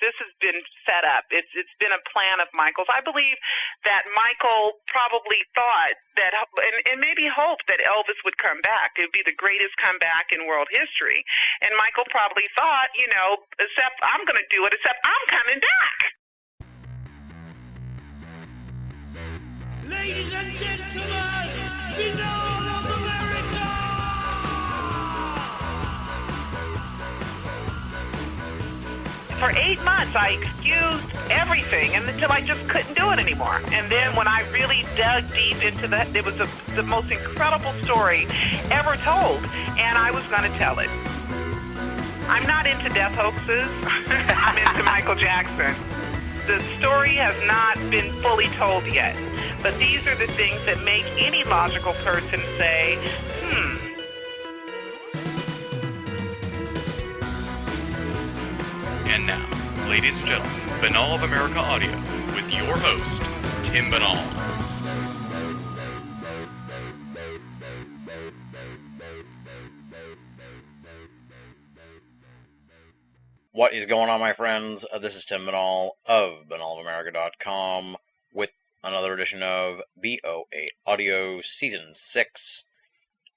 This has been set up. It's been a plan of Michael's. I believe that Michael probably thought that, and maybe hoped that Elvis would come back. It would be the greatest comeback in world history. And Michael probably thought, except I'm going to do it, except I'm coming back. Ladies and gentlemen, Finale of America! For 8 months, I excused everything until I just couldn't do it anymore. And then when I really dug deep into that, it was the most incredible story ever told, and I was going to tell it. I'm not into death hoaxes. I'm into Michael Jackson. The story has not been fully told yet, but these are the things that make any logical person say, And now, ladies and gentlemen, Finale of America Audio with your host, Tim Banal. What is going on, my friends? This is Tim Banal of BanalofAmerica.com with another edition of BOAA Audio Season 6.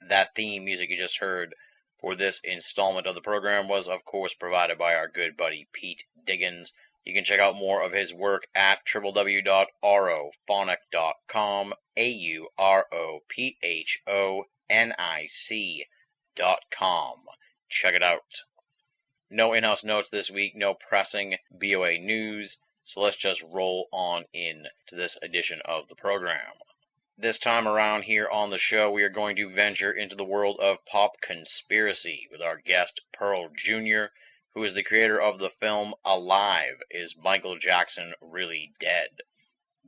That theme music you just heard for this installment of the program was, of course, provided by our good buddy Pete Diggins. You can check out more of his work at www.aurophonic.com, AUROPHONIC.com. Check it out. No in-house notes this week, no pressing BOA news, so let's just roll on in to this edition of the program. This time around here on the show, we are going to venture into the world of pop conspiracy with our guest, Pearl Jr., who is the creator of the film Alive, Is Michael Jackson Really Dead?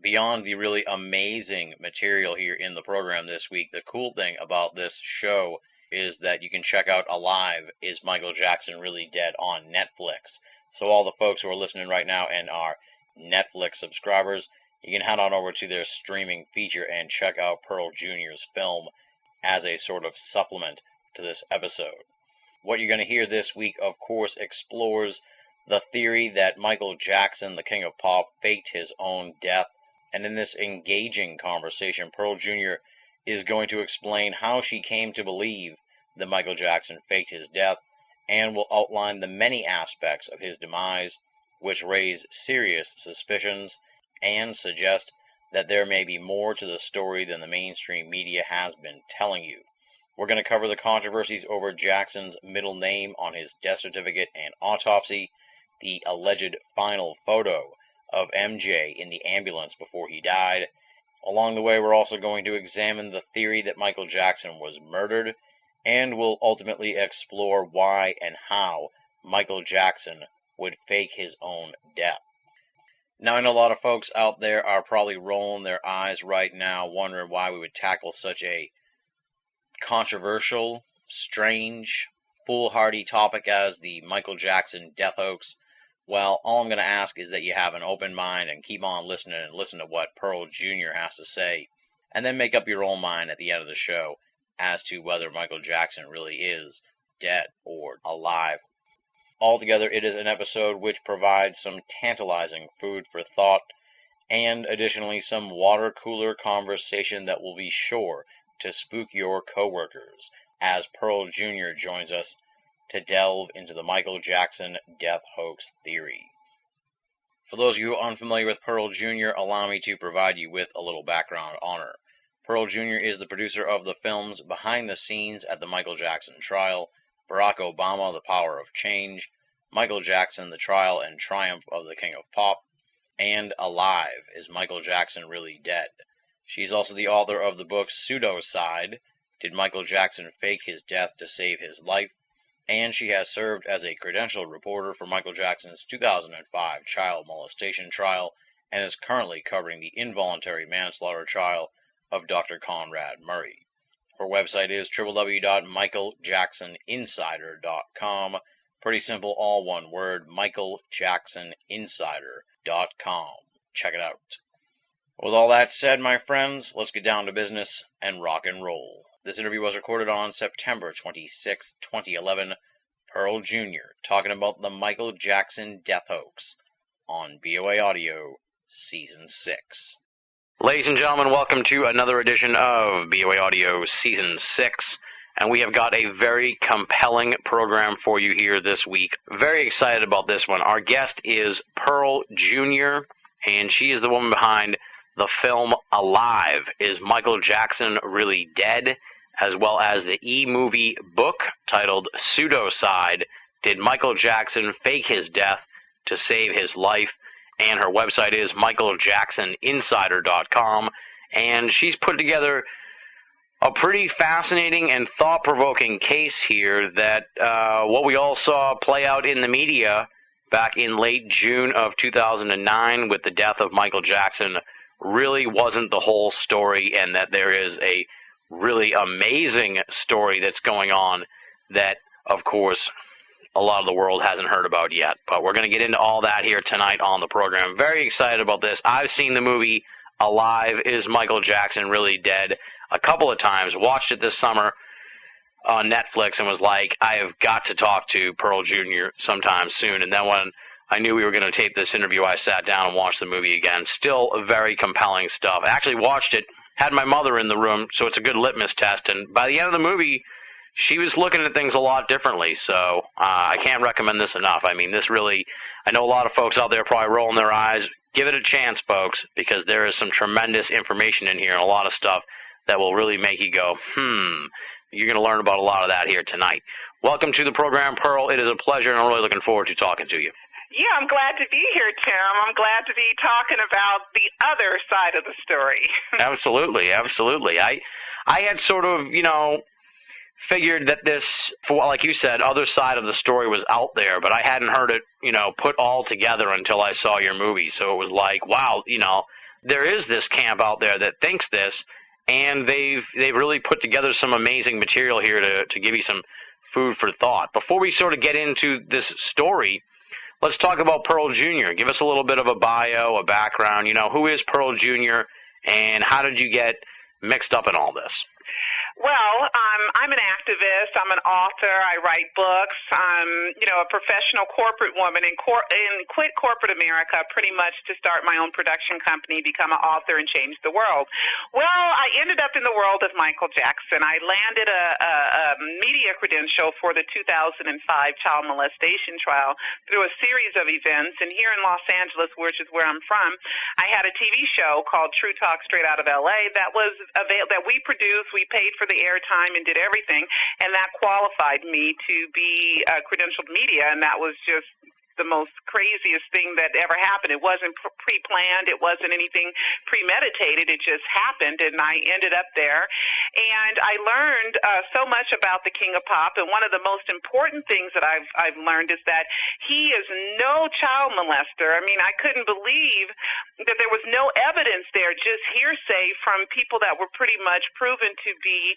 Beyond the really amazing material here in the program this week, the cool thing about this show is that you can check out Alive, Is Michael Jackson Really Dead? On Netflix. So all the folks who are listening right now and are Netflix subscribers, you can head on over to their streaming feature and check out Pearl Jr.'s film as a sort of supplement to this episode. What you're going to hear this week, of course, explores the theory that Michael Jackson, the king of pop, faked his own death. And in this engaging conversation, Pearl Jr. is going to explain how she came to believe that Michael Jackson faked his death, and will outline the many aspects of his demise which raise serious suspicions and suggest that there may be more to the story than the mainstream media has been telling you. We're going to cover the controversies over Jackson's middle name on his death certificate and autopsy, the alleged final photo of MJ in the ambulance before he died. Along the way, we're also going to examine the theory that Michael Jackson was murdered, and we'll ultimately explore why and how Michael Jackson would fake his own death. Now, I know a lot of folks out there are probably rolling their eyes right now, wondering why we would tackle such a controversial, strange, foolhardy topic as the Michael Jackson death hoax. Well, all I'm going to ask is that you have an open mind and keep on listening and listen to what Pearl Jr. has to say, and then make up your own mind at the end of the show as to whether Michael Jackson really is dead or alive. Altogether, it is an episode which provides some tantalizing food for thought, and additionally some water cooler conversation that will be sure to spook your coworkers, as Pearl Jr. joins us to delve into the Michael Jackson death hoax theory. For those of you unfamiliar with Pearl Jr., allow me to provide you with a little background on her. Pearl Jr. is the producer of the films Behind the Scenes at the Michael Jackson Trial, Barack Obama, The Power of Change, Michael Jackson, The Trial and Triumph of the King of Pop, and Alive, Is Michael Jackson Really Dead? She's also the author of the book Pseudocide, Did Michael Jackson Fake His Death to Save His Life? And she has served as a credentialed reporter for Michael Jackson's 2005 child molestation trial, and is currently covering the involuntary manslaughter trial of Dr. Conrad Murray. Her website is www.michaeljacksoninsider.com. Pretty simple, all one word, michaeljacksoninsider.com. Check it out. With all that said, my friends, let's get down to business and rock and roll. This interview was recorded on September 26, 2011. Pearl Jr. talking about the Michael Jackson death hoax on BOA Audio Season 6. Ladies and gentlemen, welcome to another edition of BOA Audio Season 6. And we have got a very compelling program for you here this week. Very excited about this one. Our guest is Pearl Jr., and she is the woman behind the film Alive. Is Michael Jackson Really Dead? As well as the e-movie book titled Pseudocide, Did Michael Jackson Fake His Death to Save His Life? And her website is michaeljacksoninsider.com. And she's put together a pretty fascinating and thought-provoking case here that what we all saw play out in the media back in late June of 2009 with the death of Michael Jackson really wasn't the whole story, and that there is a really amazing story that's going on that, of course, a lot of the world hasn't heard about yet. But we're going to get into all that here tonight on the program. Very excited about this. I've seen the movie Alive, Is Michael Jackson Really Dead? A couple of times. Watched it this summer on Netflix and was like, I have got to talk to Pearl Jr. sometime soon. And then when I knew we were going to tape this interview, I sat down and watched the movie again. Still very compelling stuff. I actually watched it, had my mother in the room, so it's a good litmus test. And by the end of the movie, she was looking at things a lot differently. So I can't recommend this enough. I mean, this really, I know a lot of folks out there probably rolling their eyes. Give it a chance, folks, because there is some tremendous information in here and a lot of stuff that will really make you go, You're going to learn about a lot of that here tonight. Welcome to the program, Pearl. It is a pleasure, and I'm really looking forward to talking to you. Yeah, I'm glad to be here, Tim. I'm glad to be talking about the other side of the story. Absolutely, absolutely. I had sort of, figured that this, like you said, other side of the story was out there, but I hadn't heard it, put all together until I saw your movie. So it was like, wow, there is this camp out there that thinks this, and they've really put together some amazing material here to give you some food for thought. Before we sort of get into this story, let's talk about Pearl Jr. Give us a little bit of a bio, a background. Who is Pearl Jr., and how did you get mixed up in all this? Well, I'm an activist. I'm an author. I write books. I'm, a professional corporate woman and quit corporate America pretty much to start my own production company, become an author, and change the world. Well, I ended up in the world of Michael Jackson. I landed a media credential for the 2005 child molestation trial through a series of events. And here in Los Angeles, which is where I'm from, I had a TV show called True Talk Straight Out of L.A. that we produced. We paid for the airtime and did everything, and that qualified me to be credentialed media, and that was just the most craziest thing that ever happened. It wasn't pre-planned. It wasn't anything premeditated. It just happened, and I ended up there. And I learned so much about the King of Pop, and one of the most important things that I've learned is that he is no child molester. I mean, I couldn't believe that there was no evidence there, just hearsay from people that were pretty much proven to be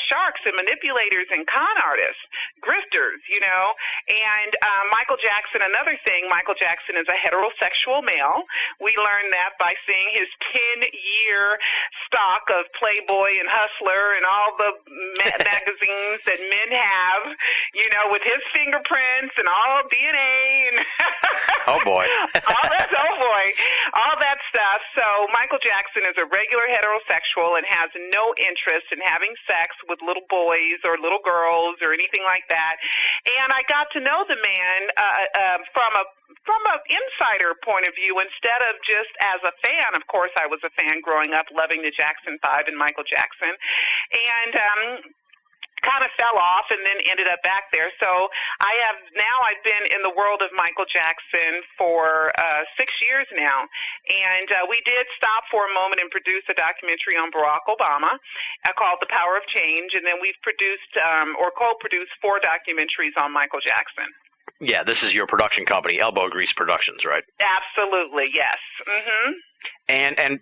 sharks and manipulators and con artists, grifters, And Michael Jackson, another thing, Michael Jackson is a heterosexual male. We learned that by seeing his 10-year stock of Playboy and Hustler and all the magazines that men have, with his fingerprints and all DNA and oh boy, all that stuff. So Michael Jackson is a regular heterosexual and has no interest in having sex with little boys or little girls or anything like that. And I got to know the man from an insider point of view instead of just as a fan. Of course, I was a fan growing up, loving the Jackson 5 and Michael Jackson, and kind of fell off and then ended up back there. So I've been in the world of Michael Jackson for 6 years now. And we did stop for a moment and produce a documentary on Barack Obama called The Power of Change. And then we've produced or co-produced 4 documentaries on Michael Jackson. Yeah, this is your production company, Elbow Grease Productions, right? Absolutely, yes. Mm-hmm. And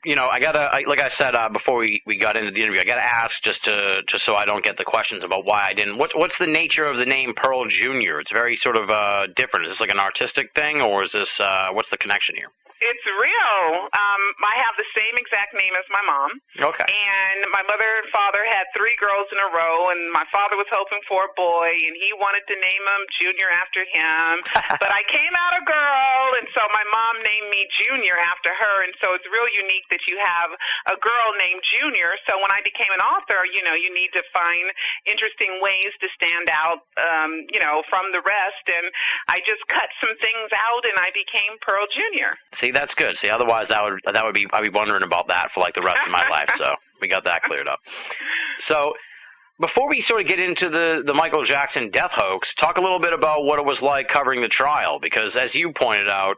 like I said before we got into the interview, I gotta ask just so I don't get the questions about why I didn't. What's the nature of the name Pearl Jr.? It's very sort of different. Is this like an artistic thing, or is this what's the connection here? It's real. I have the same exact name as my mom. Okay. And my mother and father had 3 girls in a row, and my father was hoping for a boy, and he wanted to name him Junior after him. But I came out a girl, and so my mom named me Junior after her, and so it's real unique that you have a girl named Junior. So when I became an author, you need to find interesting ways to stand out, from the rest, and I just cut some things out, and I became Pearl Junior. See, that's good. See, otherwise I'd be wondering about that for like the rest of my life. So we got that cleared up. So before we sort of get into the Michael Jackson death hoax, talk a little bit about what it was like covering the trial, because as you pointed out,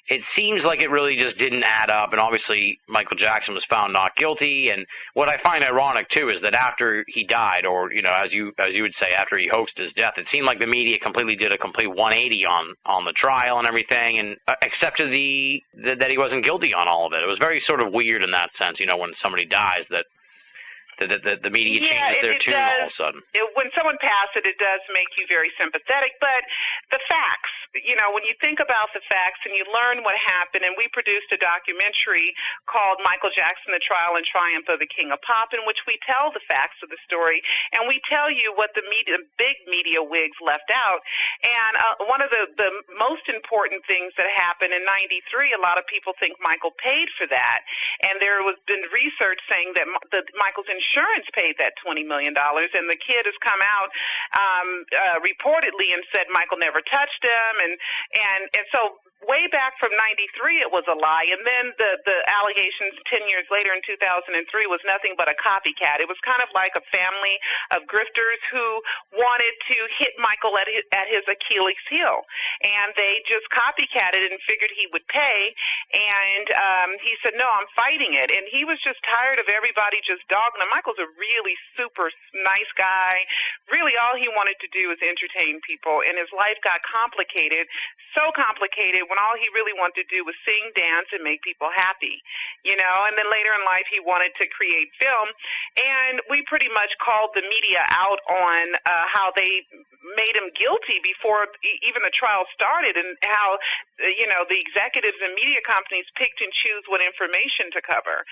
it seems like it really just didn't add up, and obviously Michael Jackson was found not guilty. And what I find ironic too is that after he died, or as you would say, after he hoaxed his death, it seemed like the media completely did a complete 180 on the trial and everything, and accepted that he wasn't guilty on all of it. It was very sort of weird in that sense, when somebody dies, that the media changes their tune all of a sudden. When someone passes it does make you very sympathetic, but the facts, when you think about the facts and you learn what happened, and we produced a documentary called Michael Jackson, The Trial and Triumph of the King of Pop, in which we tell the facts of the story, and we tell you what the big media wigs left out. And one of the most important things that happened in '93, a lot of people think Michael paid for that, and there was been research saying that Michael's insurance paid that $20 million, and the kid has come out reportedly and said Michael never touched him, and so way back from '93 it was a lie, and then the allegations 10 years later in 2003 was nothing but a copycat. It was kind of like a family of grifters who wanted to hit Michael at his Achilles heel, and they just copycatted and figured he would pay, and he said, no, I'm fighting it, and he was just tired of everybody just dogging him. Michael's a really super nice guy. Really all he wanted to do was entertain people, and his life got complicated, so complicated, when all he really wanted to do was sing, dance, and make people happy, and then later in life he wanted to create film, and we pretty much called the media out on how they made him guilty before even the trial started, and how, the executives and media companies picked and choose what information to cover.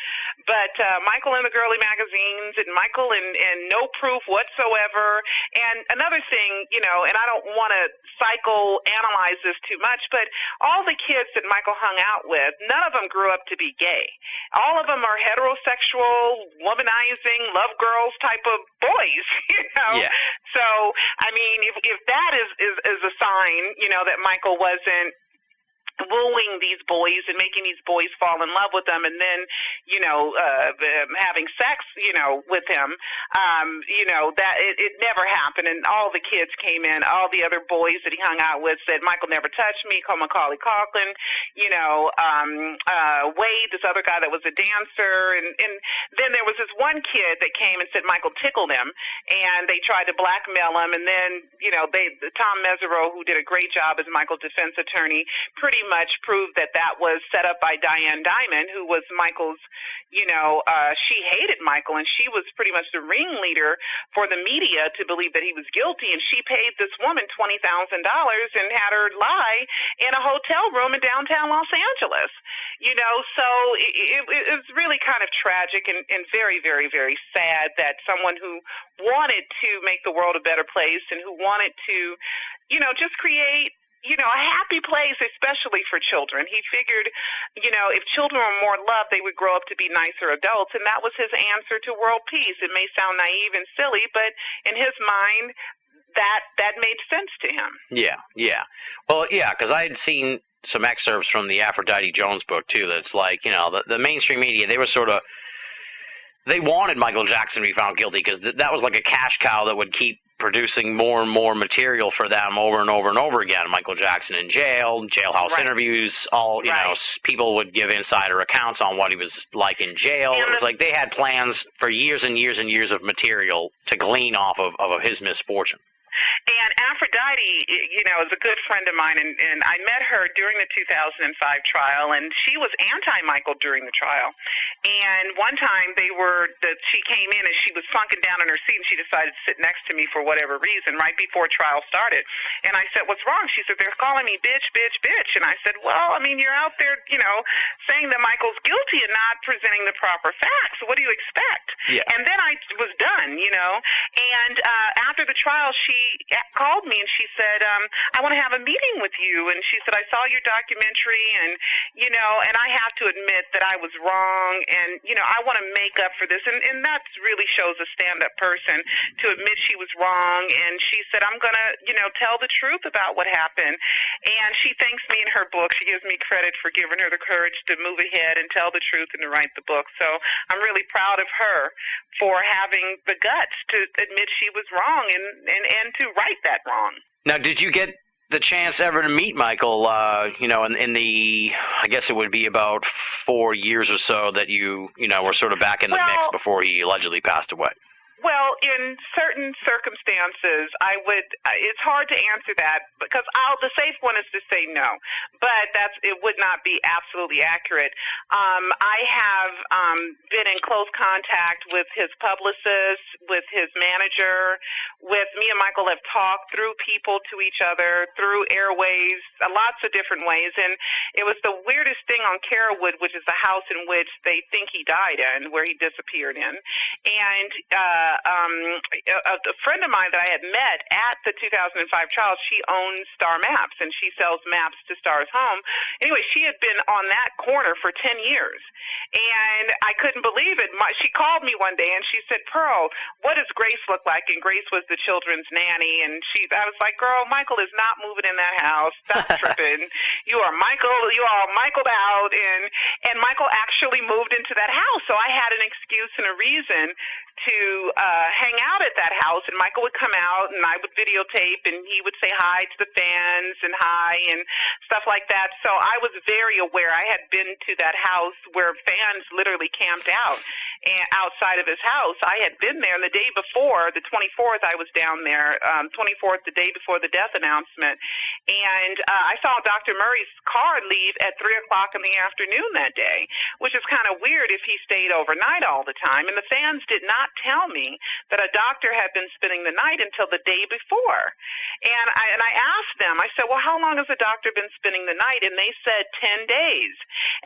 But Michael in the girly magazines, and Michael and no proof whatsoever, and another thing, and I don't want to psychoanalyze this too much, but all the kids that Michael hung out with, none of them grew up to be gay. All of them are heterosexual, womanizing, love girls type of boys, Yeah. So, I mean, if that is a sign, that Michael wasn't wooing these boys and making these boys fall in love with them, and then, having sex, with him, that it never happened. And all the kids came in, all the other boys that he hung out with said, Michael never touched me, called Macaulay Culkin, Wade, this other guy that was a dancer. And then there was this one kid that came and said Michael tickled him, and they tried to blackmail him. And then, Tom Mesereau, who did a great job as Michael's defense attorney, pretty much proved that was set up by Diane Dimond, who was Michael's, she hated Michael, and she was pretty much the ringleader for the media to believe that he was guilty, and she paid this woman $20,000 and had her lie in a hotel room in downtown Los Angeles. So it was really kind of tragic and very, very, very sad that someone who wanted to make the world a better place and who wanted to, just create a happy place, especially for children. He figured, if children were more loved, they would grow up to be nicer adults, and that was his answer to world peace. It may sound naive and silly, but in his mind, that made sense to him. Yeah. Well, yeah, because I had seen some excerpts from the Aphrodite Jones book, too, that's like, the mainstream media, they were sort of, they wanted Michael Jackson to be found guilty because that was like a cash cow that would keep producing more and more material for them over and over and over again. Michael Jackson in jail, jailhouse interviews, all, people would give insider accounts on what he was like in jail. It was like they had plans for years and years and years of material to glean off of his misfortune. And Aphrodite, is a good friend of mine, and I met her during the 2005 trial, and she was anti-Michael during the trial. And one time she came in and she was sunken down in her seat, and she decided to sit next to me for whatever reason right before trial started. And I said, "What's wrong?" She said, "They're calling me bitch, bitch, bitch." And I said, "Well, I mean, you're out there, saying that Michael's guilty and not presenting the proper facts. What do you expect?" Yeah. And then I was done, And after the trial, she called me and she said, "I want to have a meeting with you." And she said, "I saw your documentary, and and I have to admit that I was wrong, and I want to make up for this." And that really shows a stand-up person to admit she was wrong. And she said, "I'm going to, tell the truth about what happened." And she thanks me in her book. She gives me credit for giving her the courage to move ahead and tell the truth and to write the book. So I'm really proud of her for having the guts to admit she was wrong and to right that wrong. Now, did you get the chance ever to meet Michael, in the, I guess it would be about 4 years or so that you were sort of back in the mix before he allegedly passed away? Well, in certain circumstances, it's hard to answer that because the safe one is to say no, but it would not be absolutely accurate. I have been in close contact with his publicist, with his manager, with me and Michael have talked through people to each other, through airways, lots of different ways, and it was the weirdest thing on Carrollwood, which is the house in which they think he died in, where he disappeared in, and a friend of mine that I had met at the 2005 trial, she owns Star Maps, and she sells maps to Star's home. Anyway, she had been on that corner for 10 years, and I couldn't believe it. She called me one day, and she said, "Pearl, what does Grace look like?" And Grace was the children's nanny, and I was like, "Girl, Michael is not moving in that house. Stop tripping. You are Michaeled out," and Michael actually moved into that house, so I had an excuse and a reason to hang out at that house, and Michael would come out, and I would videotape, and he would say hi to the fans and hi and stuff like that. So I was very aware. I had been to that house where fans literally camped out outside of his house. I had been there, and the day before, the 24th, I was down there, 24th, the day before the death announcement, and I saw Dr. Murray's car leave at 3 o'clock in the afternoon that day, which is kind of weird if he stayed overnight all the time, and the fans did not tell me that a doctor had been spending the night until the day before. And I asked them, I said, "Well, how long has the doctor been spending the night?" And they said 10 days.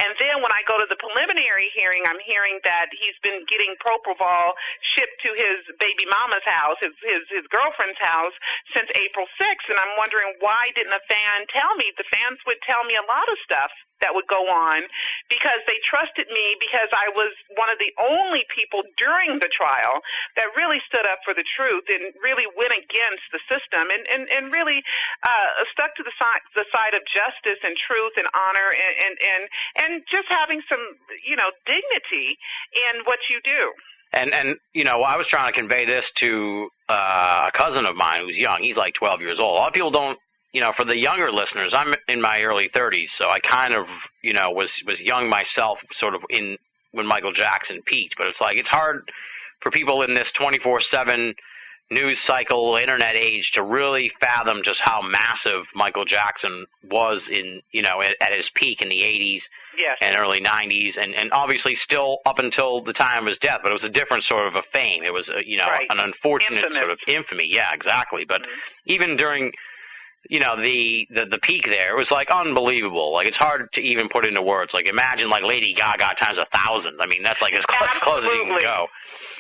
And then when I go to the preliminary hearing, I'm hearing that he's been getting propofol shipped to his baby mama's house, his girlfriend's house, since April 6th. And I'm wondering, why didn't a fan tell me? The fans would tell me a lot of stuff that would go on because they trusted me, because I was one of the only people during the trial that really stood up for the truth and really went against the system and really stuck to the side of justice and truth and honor and just having some, dignity in what you do. And I was trying to convey this to a cousin of mine who's young. He's like 12 years old. A lot of people don't, for the younger listeners, I'm in my early 30s, so I kind of, was young myself, sort of when Michael Jackson peaked. But it's hard for people in this 24/7 news cycle, internet age to really fathom just how massive Michael Jackson was at his peak in the 80s yes. and early 90s, and obviously still up until the time of his death. But it was a different sort of a fame. It was, right. an unfortunate Infamous. sort of infamy. Yeah, exactly. But even during the peak there, it was unbelievable. It's hard to even put into words. Imagine Lady Gaga times 1,000. I mean, that's as close as you can go.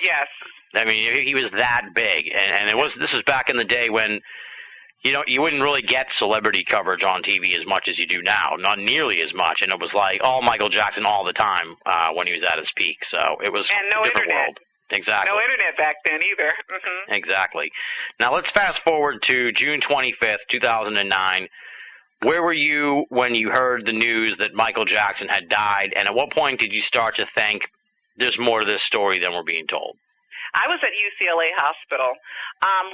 Yes. I mean, he was that big, and this was back in the day when you wouldn't really get celebrity coverage on TV as much as you do now, not nearly as much, and it was all Michael Jackson all the time when he was at his peak. So it was and no a different internet. world. Exactly. No internet back then either. Mm-hmm. Exactly. Now let's fast forward to June 25th, 2009. Where were you when you heard the news that Michael Jackson had died, and at what point did you start to think there's more to this story than we're being told? I was at UCLA Hospital.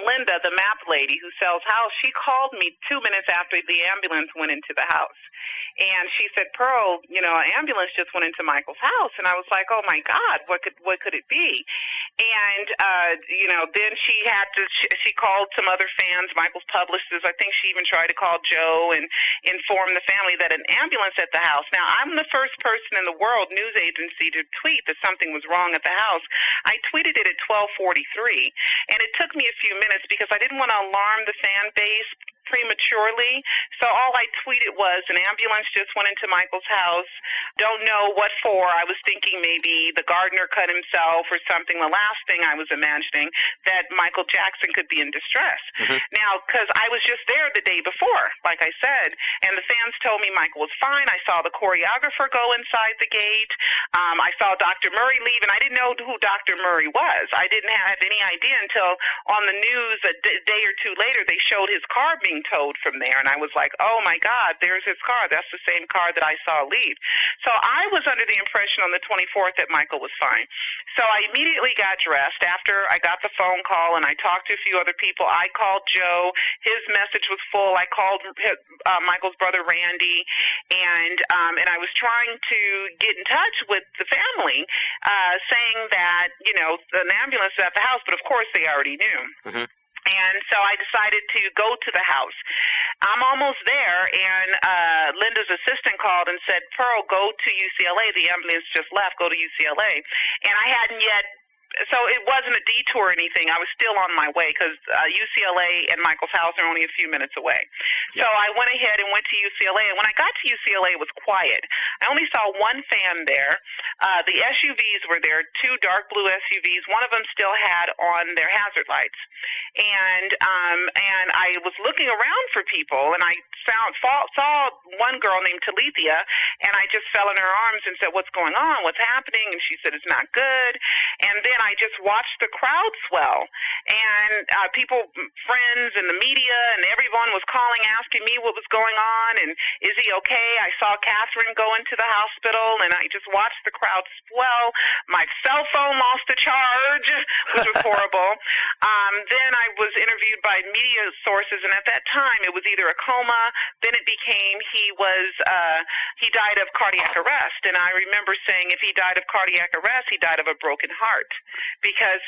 Linda, the map lady who sells house, she called me 2 minutes after the ambulance went into the house. And she said, Pearl, an ambulance just went into Michael's house. And I was like, oh my God, what could it be? And, then she called some other fans, Michael's publicists. I think she even tried to call Joe and inform the family that an ambulance at the house. Now, I'm the first person in the world news agency to tweet that something was wrong at the house. I tweeted it at 12:43, and it took me a few minutes because I didn't want to alarm the fan base prematurely. So all I tweeted was an ambulance just went into Michael's house. Don't know what for. I was thinking maybe the gardener cut himself or something. The last thing I was imagining that Michael Jackson could be in distress. Mm-hmm. Now, because I was just there the day before, like I said, and the fans told me Michael was fine. I saw the choreographer go inside the gate. I saw Dr. Murray leave, and I didn't know who Dr. Murray was. I didn't have any idea until on the news a day or two later they showed his car being towed from there, and I was like, oh my God, there's his car. That's the same car that I saw leave. So I was under the impression on the 24th that Michael was fine. So I immediately got dressed after I got the phone call, and I talked to a few other people. I called Joe. His message was full. I called Michael's brother Randy, and I was trying to get in touch with the family, saying that an ambulance is at the house, but of course they already knew. Mm-hmm. And so I decided to go to the house. I'm almost there, and Linda's assistant called and said, Pearl, go to UCLA. The ambulance just left. Go to UCLA. And I hadn't yet. So it wasn't a detour or anything. I was still on my way because UCLA and Michael's house are only a few minutes away. Yeah. So I went ahead and went to UCLA. And when I got to UCLA, it was quiet. I only saw one fan there. The SUVs were there, two dark blue SUVs. One of them still had on their hazard lights. And I was looking around for people, and I saw one girl named Talithia, and I just fell in her arms and said, what's going on? What's happening? And she said, it's not good. And then I just watched the crowd swell, and people, friends and the media and everyone was calling, asking me what was going on and is he okay? I saw Catherine go into the hospital, and I just watched the crowd swell. My cell phone lost a charge, which was horrible. Then I was interviewed by media sources, and at that time it was either a coma, then it became he died of cardiac arrest. And I remember saying if he died of cardiac arrest, he died of a broken heart, because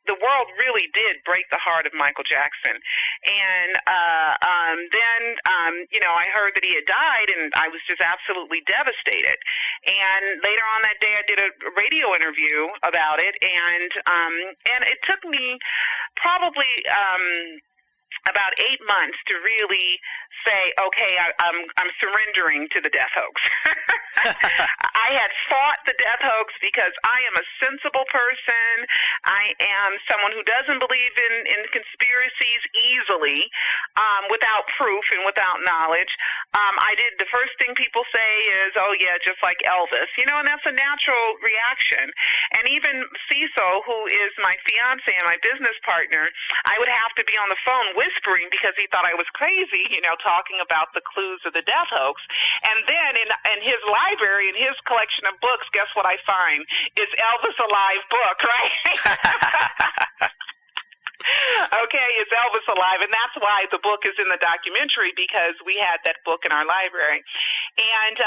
the world really did break the heart of Michael Jackson. And then I heard that he had died, and I was just absolutely devastated. And later on that day, I did a radio interview about it, and it took me probably about 8 months to really say, okay, I'm surrendering to the death hoax. I had fought the death hoax because I am a sensible person. I am someone who doesn't believe in conspiracies easily, without proof and without knowledge. The first thing people say is, oh yeah, just like Elvis, and that's a natural reaction. And even Cecil, who is my fiance and my business partner, I would have to be on the phone whispering because he thought I was crazy, talking about the clues of the death hoax. And then in his library, in his collection of books, guess what I find? It's Elvis Alive book, right? Okay, it's Elvis Alive, and that's why the book is in the documentary, because we had that book in our library. And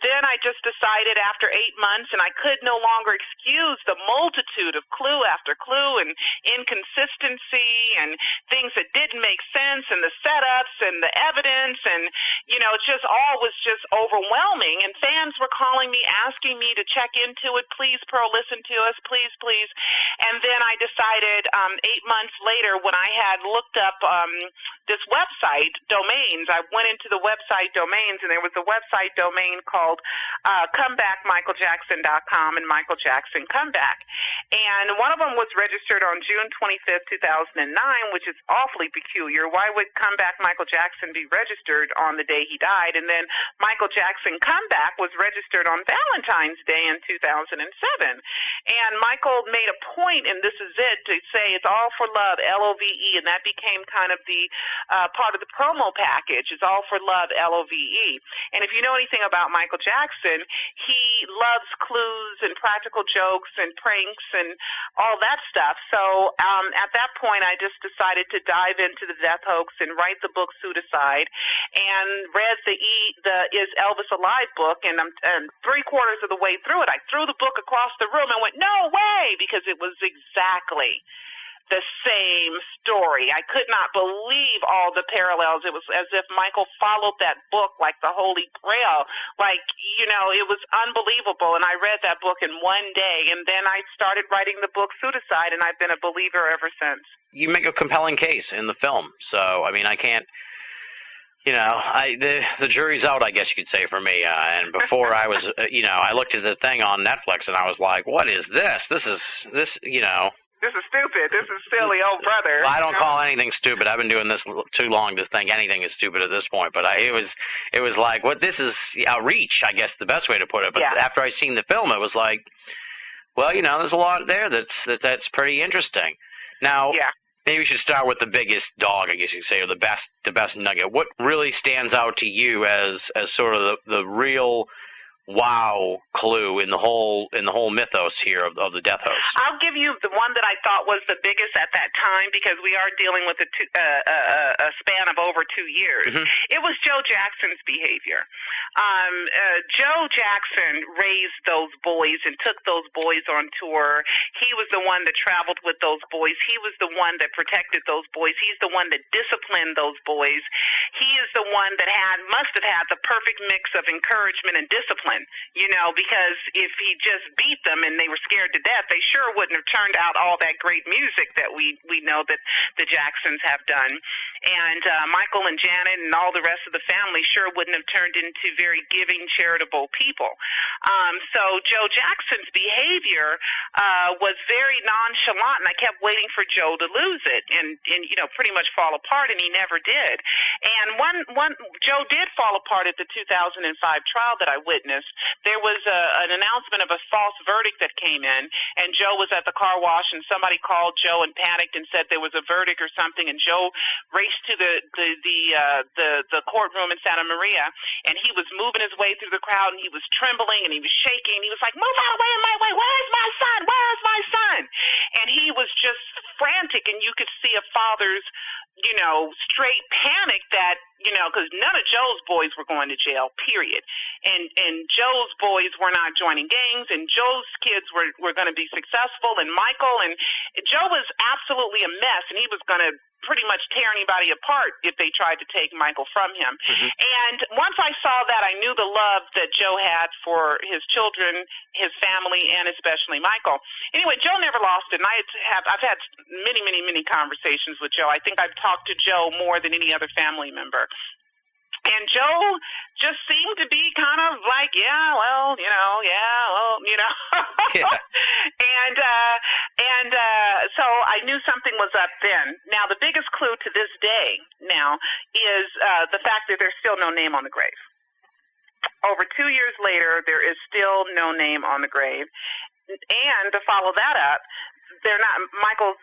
then I just decided after 8 months, and I could no longer excuse the multitude of clue after clue and inconsistency and things that didn't make sense, and the setups and the evidence, and it just all was just overwhelming. And fans were calling me, asking me to check into it. Please, Pearl, listen to us, please, please. And then I decided 8 months later, when I had looked up this website, domains, I went into the website domains, and there was a website domain called comebackmichaeljackson.com and Michael Jackson Comeback. And one of them was registered on June 25th, 2009, which is awfully peculiar. Why would Comeback Michael Jackson be registered on the day he died? And then Michael Jackson Comeback was registered on Valentine's Day in 2007. And Michael made a point, and this is it, to say it's all for love, LOVE, and that became kind of the part of the promo package. It's all for love, LOVE. And if you you know anything about Michael Jackson, he loves clues and practical jokes and pranks and all that stuff. So at that point, I just decided to dive into the death hoax and write the book Pseudocide, and read the Is Elvis Alive book, and I'm 3/4 of the way through it. I threw the book across the room and went, no way, because it was exactly the same story. I could not believe all the parallels. It was as if Michael followed that book like the Holy Grail. Like, it was unbelievable. And I read that book in one day, and then I started writing the book Pseudocide, and I've been a believer ever since. You make a compelling case in the film. So, I mean, I can't, the jury's out, I guess you could say, for me. And before I was, I looked at the thing on Netflix, and I was like, what is this? This is stupid. This is silly, old brother. I don't call anything stupid. I've been doing this too long to think anything is stupid at this point. But it was like, what? This is outreach, I guess, the best way to put it. But after I seen the film, it was like, well, there's a lot there that's pretty interesting. Now, maybe we should start with the biggest dog, I guess you could say, or the best nugget. What really stands out to you as sort of the real wow clue in the whole mythos here of the death hoax? I'll give you the one that I thought was the biggest at that time, because we are dealing with a span of over 2 years. Mm-hmm. It was Joe Jackson's behavior. Joe Jackson raised those boys and took those boys on tour. He was the one that traveled with those boys. He was the one that protected those boys. He's the one that disciplined those boys. He is the one that must have had the perfect mix of encouragement and discipline. Because if he just beat them and they were scared to death, they sure wouldn't have turned out all that great music that we know that the Jacksons have done. And Michael and Janet and all the rest of the family sure wouldn't have turned into very giving, charitable people. So Joe Jackson's behavior was very nonchalant, and I kept waiting for Joe to lose it and pretty much fall apart, and he never did. And one Joe did fall apart at the 2005 trial that I witnessed. There was an announcement of a false verdict that came in, and Joe was at the car wash, and somebody called Joe and panicked and said there was a verdict or something, and Joe raced to the courtroom in Santa Maria, and he was moving his way through the crowd, and he was trembling, and he was shaking. He was like, move out of my way, where's my son, where's my son? And he was just frantic, and you could see a father's straight panic that, because none of Joe's boys were going to jail, period. And Joe's boys were not joining gangs, and Joe's kids were going to be successful, and Michael, and Joe was absolutely a mess, and he was going to pretty much tear anybody apart if they tried to take Michael from him. Mm-hmm. And once I saw that, I knew the love that Joe had for his children, his family, and especially Michael. Anyway, Joe never lost it, and I've had many, many, many conversations with Joe. I think I've talked to Joe more than any other family member. And Joe just seemed to be kind of like, yeah. And so I knew something was up then. Now, the biggest clue to this day now is the fact that there's still no name on the grave. Over 2 years later, there is still no name on the grave. And to follow that up, Michael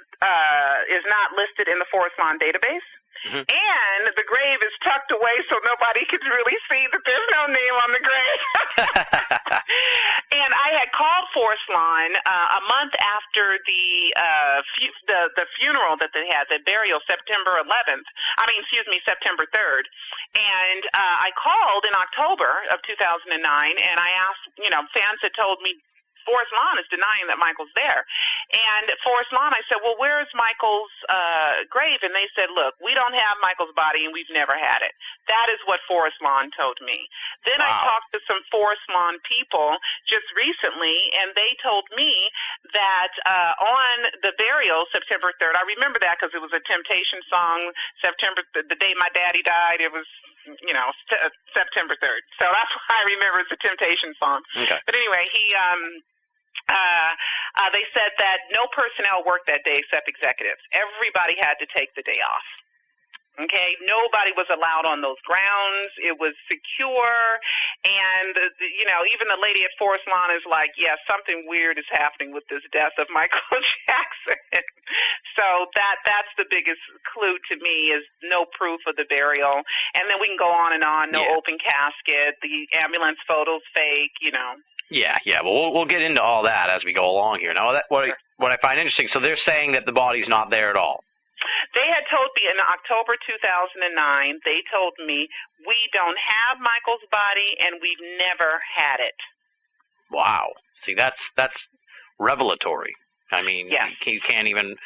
is not listed in the Forest Lawn database. Mm-hmm. And the grave is tucked away so nobody can really see that there's no name on the grave. And I had called Forest Lawn a month after the funeral that they had, the burial, September 3rd. And I called in October of 2009, and I asked, fans had told me, Forest Lawn is denying that Michael's there. And Forest Lawn, I said, well, where's Michael's grave? And they said, look, we don't have Michael's body, and we've never had it. That is what Forest Lawn told me. Then wow. I talked to some Forest Lawn people just recently, and they told me that on the burial, September 3rd, I remember that because it was a Temptation song, the day my daddy died, it was September 3rd. So that's why I remember it's a Temptation song. Okay. But anyway, they said that no personnel worked that day except executives. Everybody had to take the day off. Okay, nobody was allowed on those grounds. It was secure, And, even the lady at Forest Lawn is like, yeah, something weird is happening with this death of Michael Jackson. So that's the biggest clue to me, is no proof of the burial. And then we can go on and on, no open casket, the ambulance photo's fake, Yeah. Well, we'll get into all that as we go along here. Now, what I find interesting, so they're saying that the body's not there at all. They had told me in October 2009, they told me, we don't have Michael's body and we've never had it. Wow. See, that's revelatory. I mean, you can't even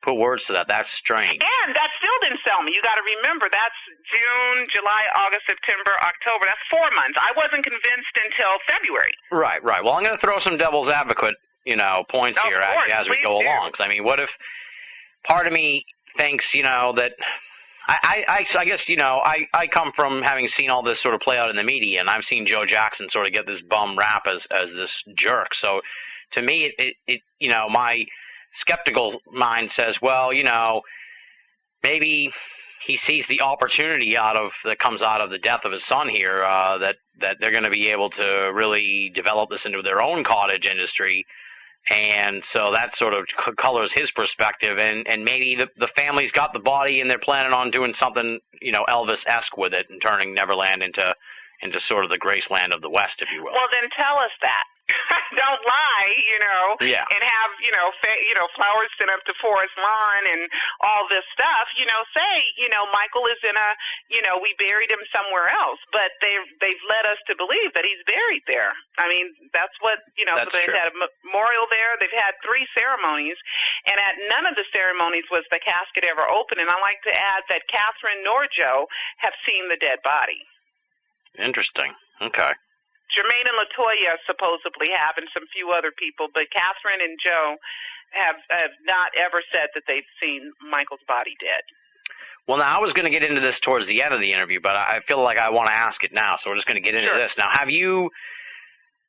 put words to that. That's strange. And that still didn't sell me. You got to remember, that's June, July, August, September, October. That's 4 months. I wasn't convinced until February. Right. Well, I'm going to throw some devil's advocate, points here as we go along. Because, I mean, what if part of me thinks, that I guess, I come from having seen all this sort of play out in the media, and I've seen Joe Jackson sort of get this bum rap as this jerk. So to me, it my skeptical mind says, well, maybe he sees the opportunity that comes out of the death of his son here, that they're going to be able to really develop this into their own cottage industry. And so that sort of colors his perspective, and maybe the family's got the body and they're planning on doing something, Elvis-esque with it and turning Neverland into sort of the Graceland of the West, if you will. Well, then tell us that. Don't lie, and have, flowers sent up to Forest Lawn and all this stuff. Say, Michael is in we buried him somewhere else, but they've led us to believe that he's buried there. I mean, that's what, that's so they've true. had a memorial there. They've had 3 ceremonies, and at none of the ceremonies was the casket ever open. And I like to add that Catherine nor Joe have seen the dead body. Interesting. Okay. Jermaine and LaToya supposedly have, and some few other people, but Catherine and Joe have not ever said that they've seen Michael's body dead. Well, now, I was going to get into this towards the end of the interview, but I feel like I want to ask it now, so we're just going to get into this. Now, have you,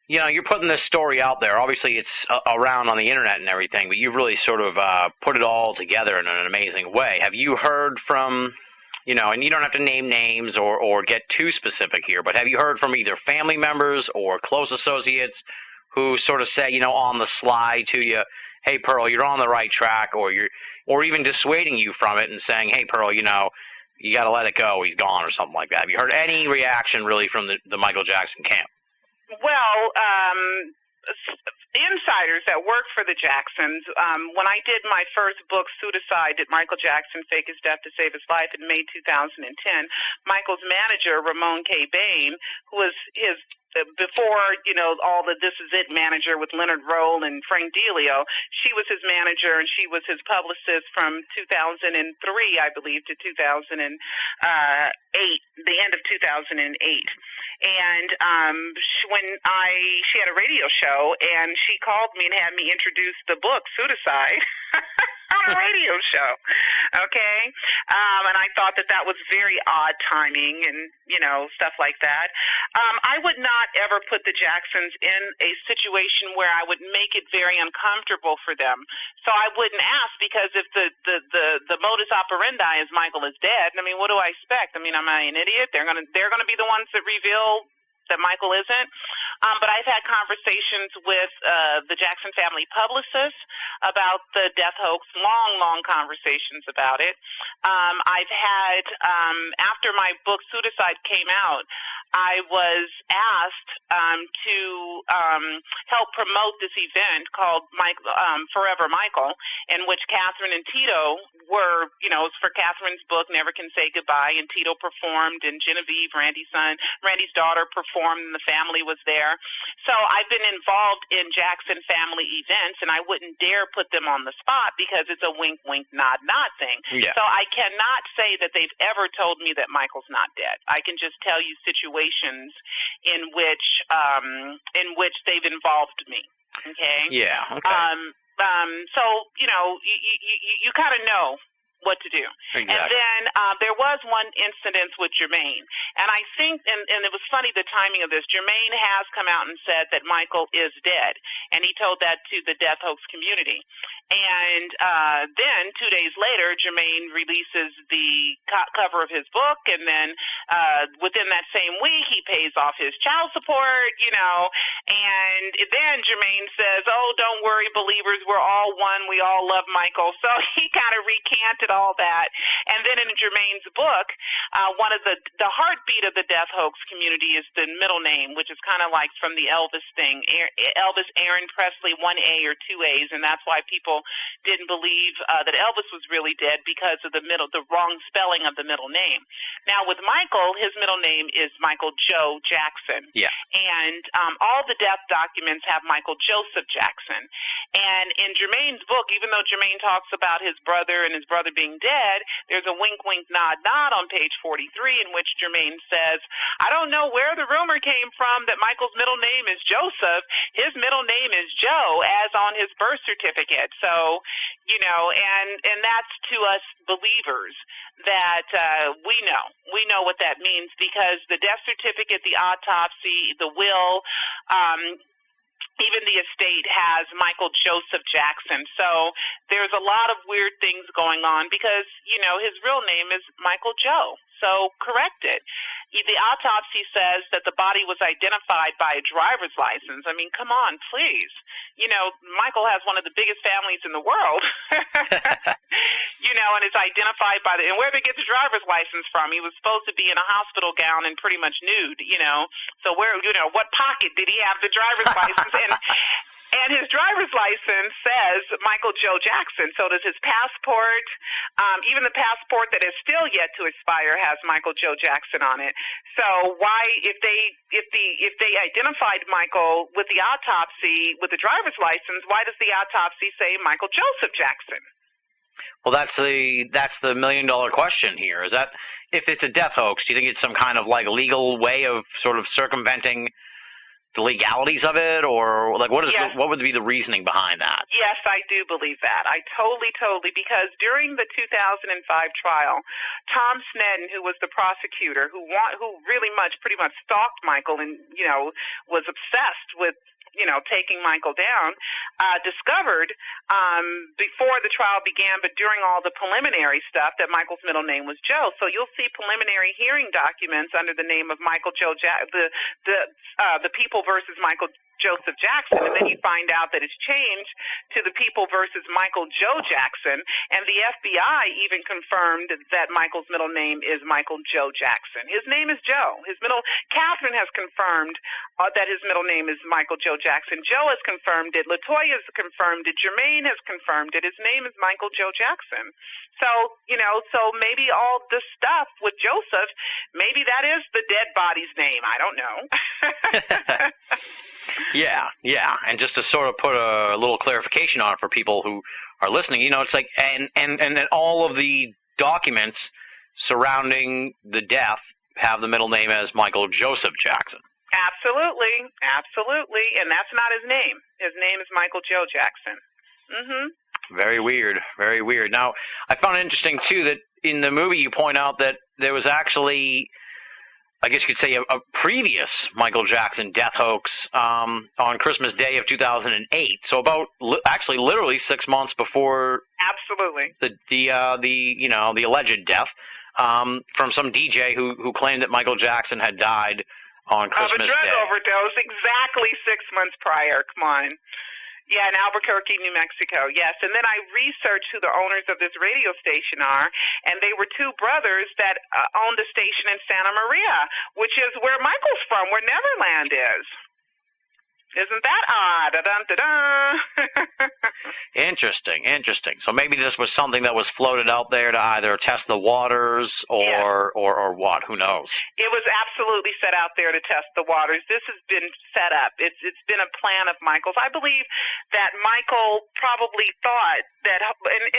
you're putting this story out there. Obviously, it's around on the internet and everything, but you've really sort of put it all together in an amazing way. Have you heard from... and you don't have to name names or get too specific here, but have you heard from either family members or close associates who sort of say, on the sly to you, hey, Pearl, you're on the right track, or even dissuading you from it and saying, hey, Pearl, you got to let it go, he's gone, or something like that? Have you heard any reaction really from the Michael Jackson camp? Well, insiders that work for the Jacksons, when I did my first book, Pseudocide, Did Michael Jackson Fake His Death to Save His Life, in May 2010, Michael's manager, Ramon K. Bain, who was his before, all the This Is It manager with Leonard Roll and Frank Delio, she was his manager and she was his publicist from 2003, I believe, to 2008, the end of 2008. And she had a radio show, and she called me and had me introduce the book, Pseudocide, on a radio show, okay? And I thought that was very odd timing and, stuff like that. I would not ever put the Jacksons in a situation where I would make it very uncomfortable for them. So I wouldn't ask, because if the modus operandi is Michael is dead, I mean, what do I expect? I mean, am I an idiot? They're gonna be the ones that reveal that Michael isn't. But I've had conversations with the Jackson family publicists about the death hoax, long conversations about it. I've had, after my book Pseudocide came out, I was asked to help promote this event called Forever Michael, in which Catherine and Tito were, it was for Catherine's book, Never Can Say Goodbye, and Tito performed, and Genevieve, Randy's daughter, performed, and the family was there. So I've been involved in Jackson family events, and I wouldn't dare put them on the spot because it's a wink, wink, nod, nod thing. Yeah. So I cannot say that they've ever told me that Michael's not dead. I can just tell you situations in which they've involved me. Okay. Yeah. Okay. So you kind of know what to do. Exactly. And then there was one incident with Jermaine. And I think, and it was funny the timing of this, Jermaine has come out and said that Michael is dead. And he told that to the death hoax community. And then 2 days later, Jermaine releases the cover of his book. And then within that same week, he pays off his child support, And then Jermaine says, oh, don't worry, believers, we're all one. We all love Michael. So he kind of recanted all that. And then in Jermaine's book, one of the heartbeat of the death hoax community is the middle name, which is kind of like from the Elvis thing. Elvis Aaron Presley, 1A or 2 A's, and that's why people didn't believe that Elvis was really dead because of the wrong spelling of the middle name. Now with Michael, his middle name is Michael Joe Jackson. Yeah. And all the death documents have Michael Joseph Jackson. And in Jermaine's book, even though Jermaine talks about his brother and his brother being dead, there's a wink, wink, nod, nod on page 43 in which Jermaine says, I don't know where the rumor came from that Michael's middle name is Joseph. His middle name is Joe, as on his birth certificate. So, and that's to us believers that we know what that means, because the death certificate, the autopsy, the will, even the estate has Michael Joseph Jackson. So there's a lot of weird things going on because, his real name is Michael Joe. So correct it. The autopsy says that the body was identified by a driver's license. I mean, come on, please. Michael has one of the biggest families in the world, and it's identified by and where did he get the driver's license from? He was supposed to be in a hospital gown and pretty much nude, So where, what pocket did he have the driver's license in? And his driver's license says Michael Joe Jackson. So does his passport. Even the passport that is still yet to expire has Michael Joe Jackson on it. So why, if they identified Michael with the autopsy with the driver's license, why does the autopsy say Michael Joseph Jackson? Well, that's the $1 million question here. Is that if it's a death hoax, do you think it's some kind of like legal way of sort of circumventing the legalities of it, or like what would be the reasoning behind that? Yes, I do believe that. I totally, because during the 2005 trial, Tom Snedden, who was the prosecutor, who really pretty much stalked Michael and was obsessed with taking Michael down, discovered before the trial began, but during all the preliminary stuff, that Michael's middle name was Joe. So you'll see preliminary hearing documents under the name of Michael Joe the People versus Michael Joseph Jackson, and then you find out that it's changed to the People versus Michael Joe Jackson, and the FBI even confirmed that Michael's middle name is Michael Joe Jackson. His name is Joe. Catherine has confirmed that his middle name is Michael Joe Jackson. Joe has confirmed it. LaToya has confirmed it. Jermaine has confirmed it. His name is Michael Joe Jackson. So, so maybe all this stuff with Joseph, maybe that is the dead body's name. I don't know. Yeah. And just to sort of put a little clarification on it for people who are listening, it's like, and all of the documents surrounding the death have the middle name as Michael Joseph Jackson. Absolutely. And that's not his name. His name is Michael Joe Jackson. Mm-hmm. Very weird. Now, I found it interesting, too, that in the movie you point out that there was actually, I guess you could say, a previous Michael Jackson death hoax on Christmas Day of 2008. So about literally 6 months before absolutely the alleged death from some DJ who claimed that Michael Jackson had died on Christmas Day. Of a drug overdose, exactly 6 months prior. Come on. Yeah, in Albuquerque, New Mexico, yes. And then I researched who the owners of this radio station are, and they were two brothers that owned a station in Santa Maria, which is where Michael's from, where Neverland is. Isn't that odd? Da-dum-da-dum. Interesting. So maybe this was something that was floated out there to either test the waters or what? Who knows? It was absolutely set out there to test the waters. This has been set up. It's been a plan of Michael's. I believe that Michael probably thought that,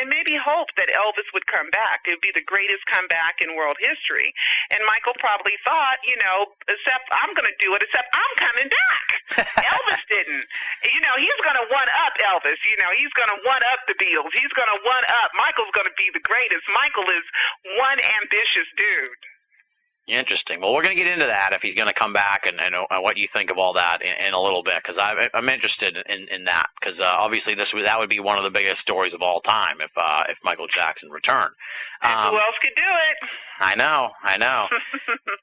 and maybe hoped that Elvis would come back. It would be the greatest comeback in world history. And Michael probably thought, except I'm going to do it, except I'm coming back. Elvis didn't. You know, he's going to one-up Elvis. You know, he's going to one-up the Beatles. He's going to one-up. Michael's going to be the greatest. Michael is one ambitious dude. Interesting. Well, we're going to get into that if he's going to come back and what you think of all that in a little bit, because I'm interested in that, because obviously that would be one of the biggest stories of all time if Michael Jackson returned. Who else could do it? I know.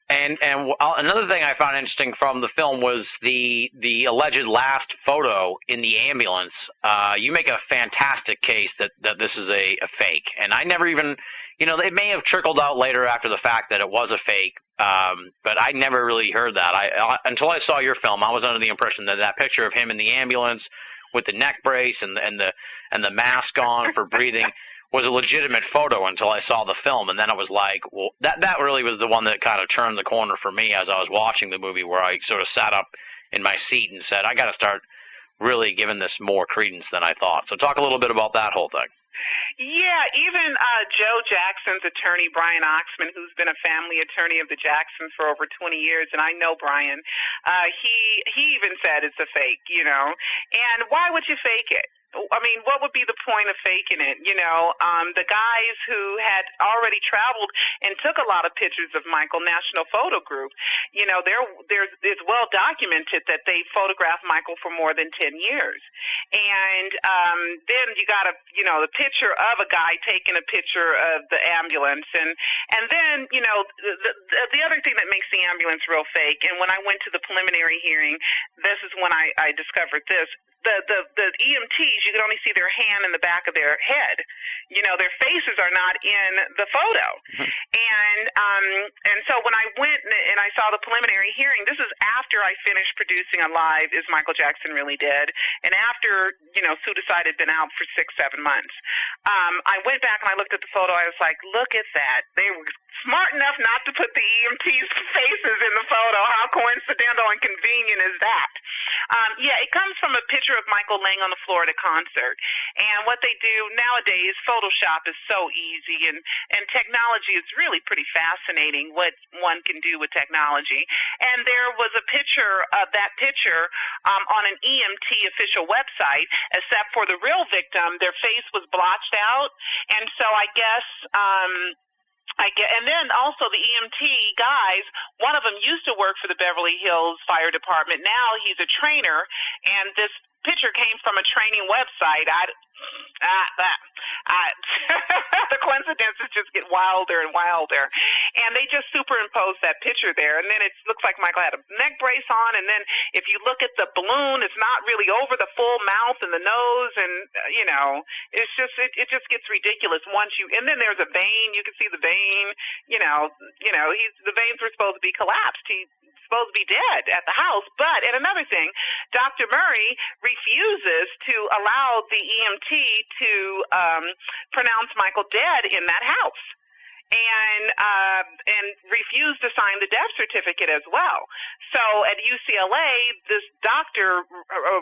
and another thing I found interesting from the film was the alleged last photo in the ambulance. You make a fantastic case that this is a fake, and I never even. You know, it may have trickled out later after the fact that it was a fake, but I never really heard that. Until I saw your film, I was under the impression that picture of him in the ambulance with the neck brace and the mask on for breathing was a legitimate photo until I saw the film, and then I was like, well, that really was the one that kind of turned the corner for me as I was watching the movie, where I sort of sat up in my seat and said, I got to start really giving this more credence than I thought. So talk a little bit about that whole thing. Yeah, even Joe Jackson's attorney, Brian Oxman, who's been a family attorney of the Jacksons for over 20 years, and I know Brian, he even said it's a fake, you know. And why would you fake it? I mean, what would be the point of faking it? You know, the guys who had already traveled and took a lot of pictures of Michael, National Photo Group, you know, it's well documented that they photographed Michael for more than 10 years. And then you got the picture of a guy taking a picture of the ambulance. And then, you know, the other thing that makes the ambulance real fake, and when I went to the preliminary hearing, this is when I discovered this. The EMTs, you can only see their hand in the back of their head. You know, their faces are not in the photo. Mm-hmm. And so when I went and I saw the preliminary hearing, this is after I finished producing a live Is Michael Jackson Really Dead? And after, you know, Pseudocide had been out for 6-7 months. I went back and I looked at the photo. I was like, look at that. They were smart enough not to put the EMTs' faces in the photo. How coincidental and convenient is that? Yeah, it comes from a picture of Michael laying on the floor at a concert. And what they do nowadays, Photoshop is so easy, and technology is really pretty fascinating what one can do with technology. And there was a picture of that picture on an EMT official website, except for the real victim, their face was blotched out. And so I guess and then also the EMT guys, one of them used to work for the Beverly Hills Fire Department. Now he's a trainer, and this picture came from a training website. The coincidences just get wilder and wilder. And they just superimposed that picture there. And then it looks like Michael had a neck brace on. And then if you look at the balloon, it's not really over the full mouth and the nose. And, you know, it's just, it just gets ridiculous once you, and then there's a vein. You can see the vein, the veins were supposed to be collapsed. He's supposed to be dead at the house. But, and another thing, Dr. Murray refuses to allow the EMT to pronounce Michael dead in that house, and refused to sign the death certificate as well. So at UCLA, this doctor,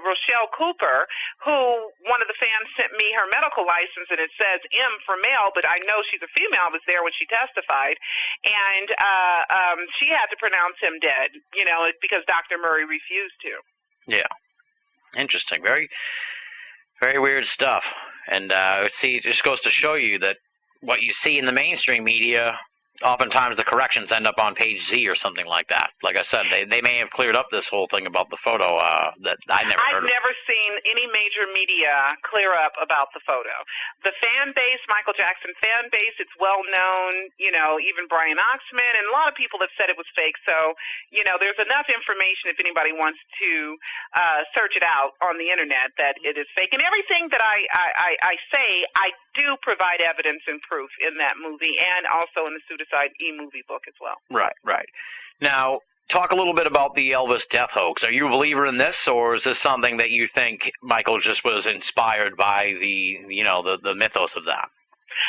Rochelle Cooper, who one of the fans sent me her medical license, and it says M for male, but I know she's a female, was there when she testified, and she had to pronounce him dead, you know, because Dr. Murray refused to. Yeah. Interesting. Very, very weird stuff. And see, it just goes to show you that what you see in the mainstream media, oftentimes the corrections end up on page Z or something like that. Like I said, they may have cleared up this whole thing about the photo that I never heard of. I've never seen any major media clear up about the photo. The fan base, Michael Jackson fan base, it's well known, you know, even Brian Oxman, and a lot of people have said it was fake. So, you know, there's enough information if anybody wants to search it out on the internet that it is fake. And everything that I say, I do provide evidence and proof in that movie, and also in the Pseudocide e-movie book as well. Right. Now, talk a little bit about the Elvis death hoax. Are you a believer in this, or is this something that you think Michael just was inspired by the mythos of that?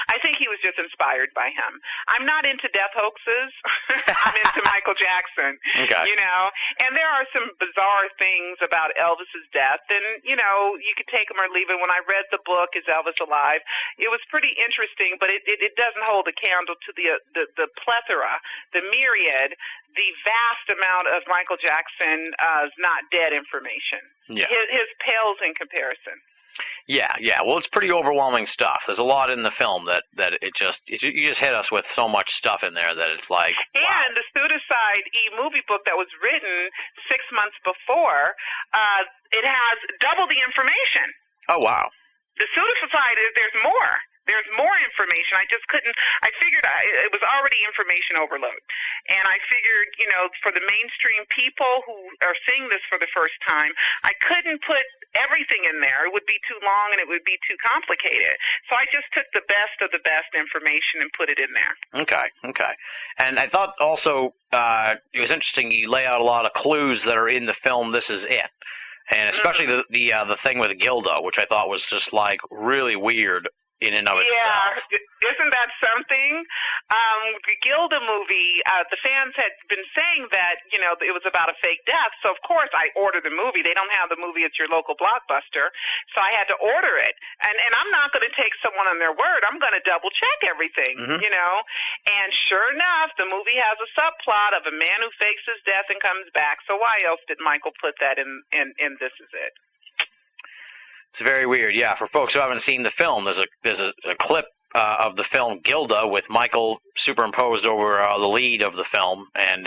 I think he was just inspired by him. I'm not into death hoaxes. I'm into Michael Jackson. Okay. You know, and there are some bizarre things about Elvis's death, and you know, you could take them or leave it. When I read the book, Is Elvis Alive? It was pretty interesting, but it doesn't hold a candle to the plethora, the myriad, the vast amount of Michael Jackson's not dead information. Yeah. His pales in comparison. Yeah. Well, it's pretty overwhelming stuff. There's a lot in the film that you just hit us with so much stuff in there that it's like. Wow. And the Pseudocide movie book that was written 6 months before, it has double the information. Oh wow. The Pseudocide there's more. There's more information. I just couldn't. I figured it was already information overload, and I figured, you know, for the mainstream people who are seeing this for the first time, I couldn't put everything in there. It would be too long and it would be too complicated. So I just took the best of the best information and put it in there. Okay. And I thought also it was interesting. You lay out a lot of clues that are in the film. This is it, and especially the thing with Gilda, which I thought was just like really weird. In and of itself. Yeah, isn't that something? The Gilda movie, the fans had been saying that, you know, it was about a fake death, so of course I ordered the movie. They don't have the movie at your local Blockbuster, so I had to order it. And I'm not going to take someone on their word. I'm going to double-check everything, you know? And sure enough, the movie has a subplot of a man who fakes his death and comes back, so why else did Michael put that in This Is It? It's very weird, yeah. For folks who haven't seen the film, there's a clip of the film Gilda with Michael superimposed over the lead of the film, and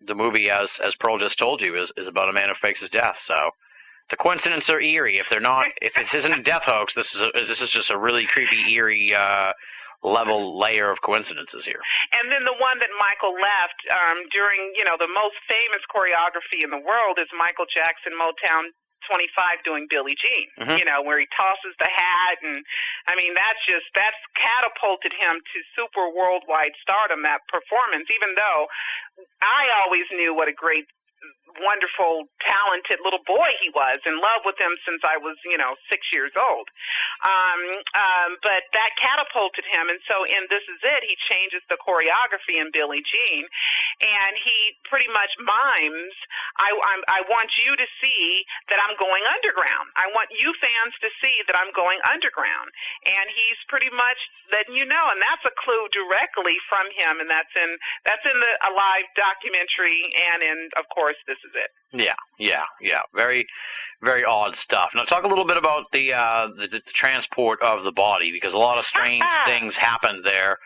the movie, as Pearl just told you, is about a man who fakes his death. So the coincidences are eerie. If this isn't a death hoax, this is just a really creepy, eerie layer of coincidences here. And then the one that Michael left during, you know, the most famous choreography in the world is Michael Jackson Motown 25 doing Billie Jean, you know, where he tosses the hat, and I mean that's catapulted him to super worldwide stardom, that performance, even though I always knew what a great, wonderful, talented little boy he was, in love with him since I was, you know, 6 years old. But that catapulted him, and so in This Is It, he changes the choreography in Billie Jean, and he pretty much mimes, I want you to see that I'm going underground. I want you fans to see that I'm going underground. And he's pretty much letting you know, and that's a clue directly from him, and that's in the Alive documentary, and in, of course, This Is It. Yeah. Very, very odd stuff. Now, talk a little bit about the transport of the body, because a lot of strange things happened there.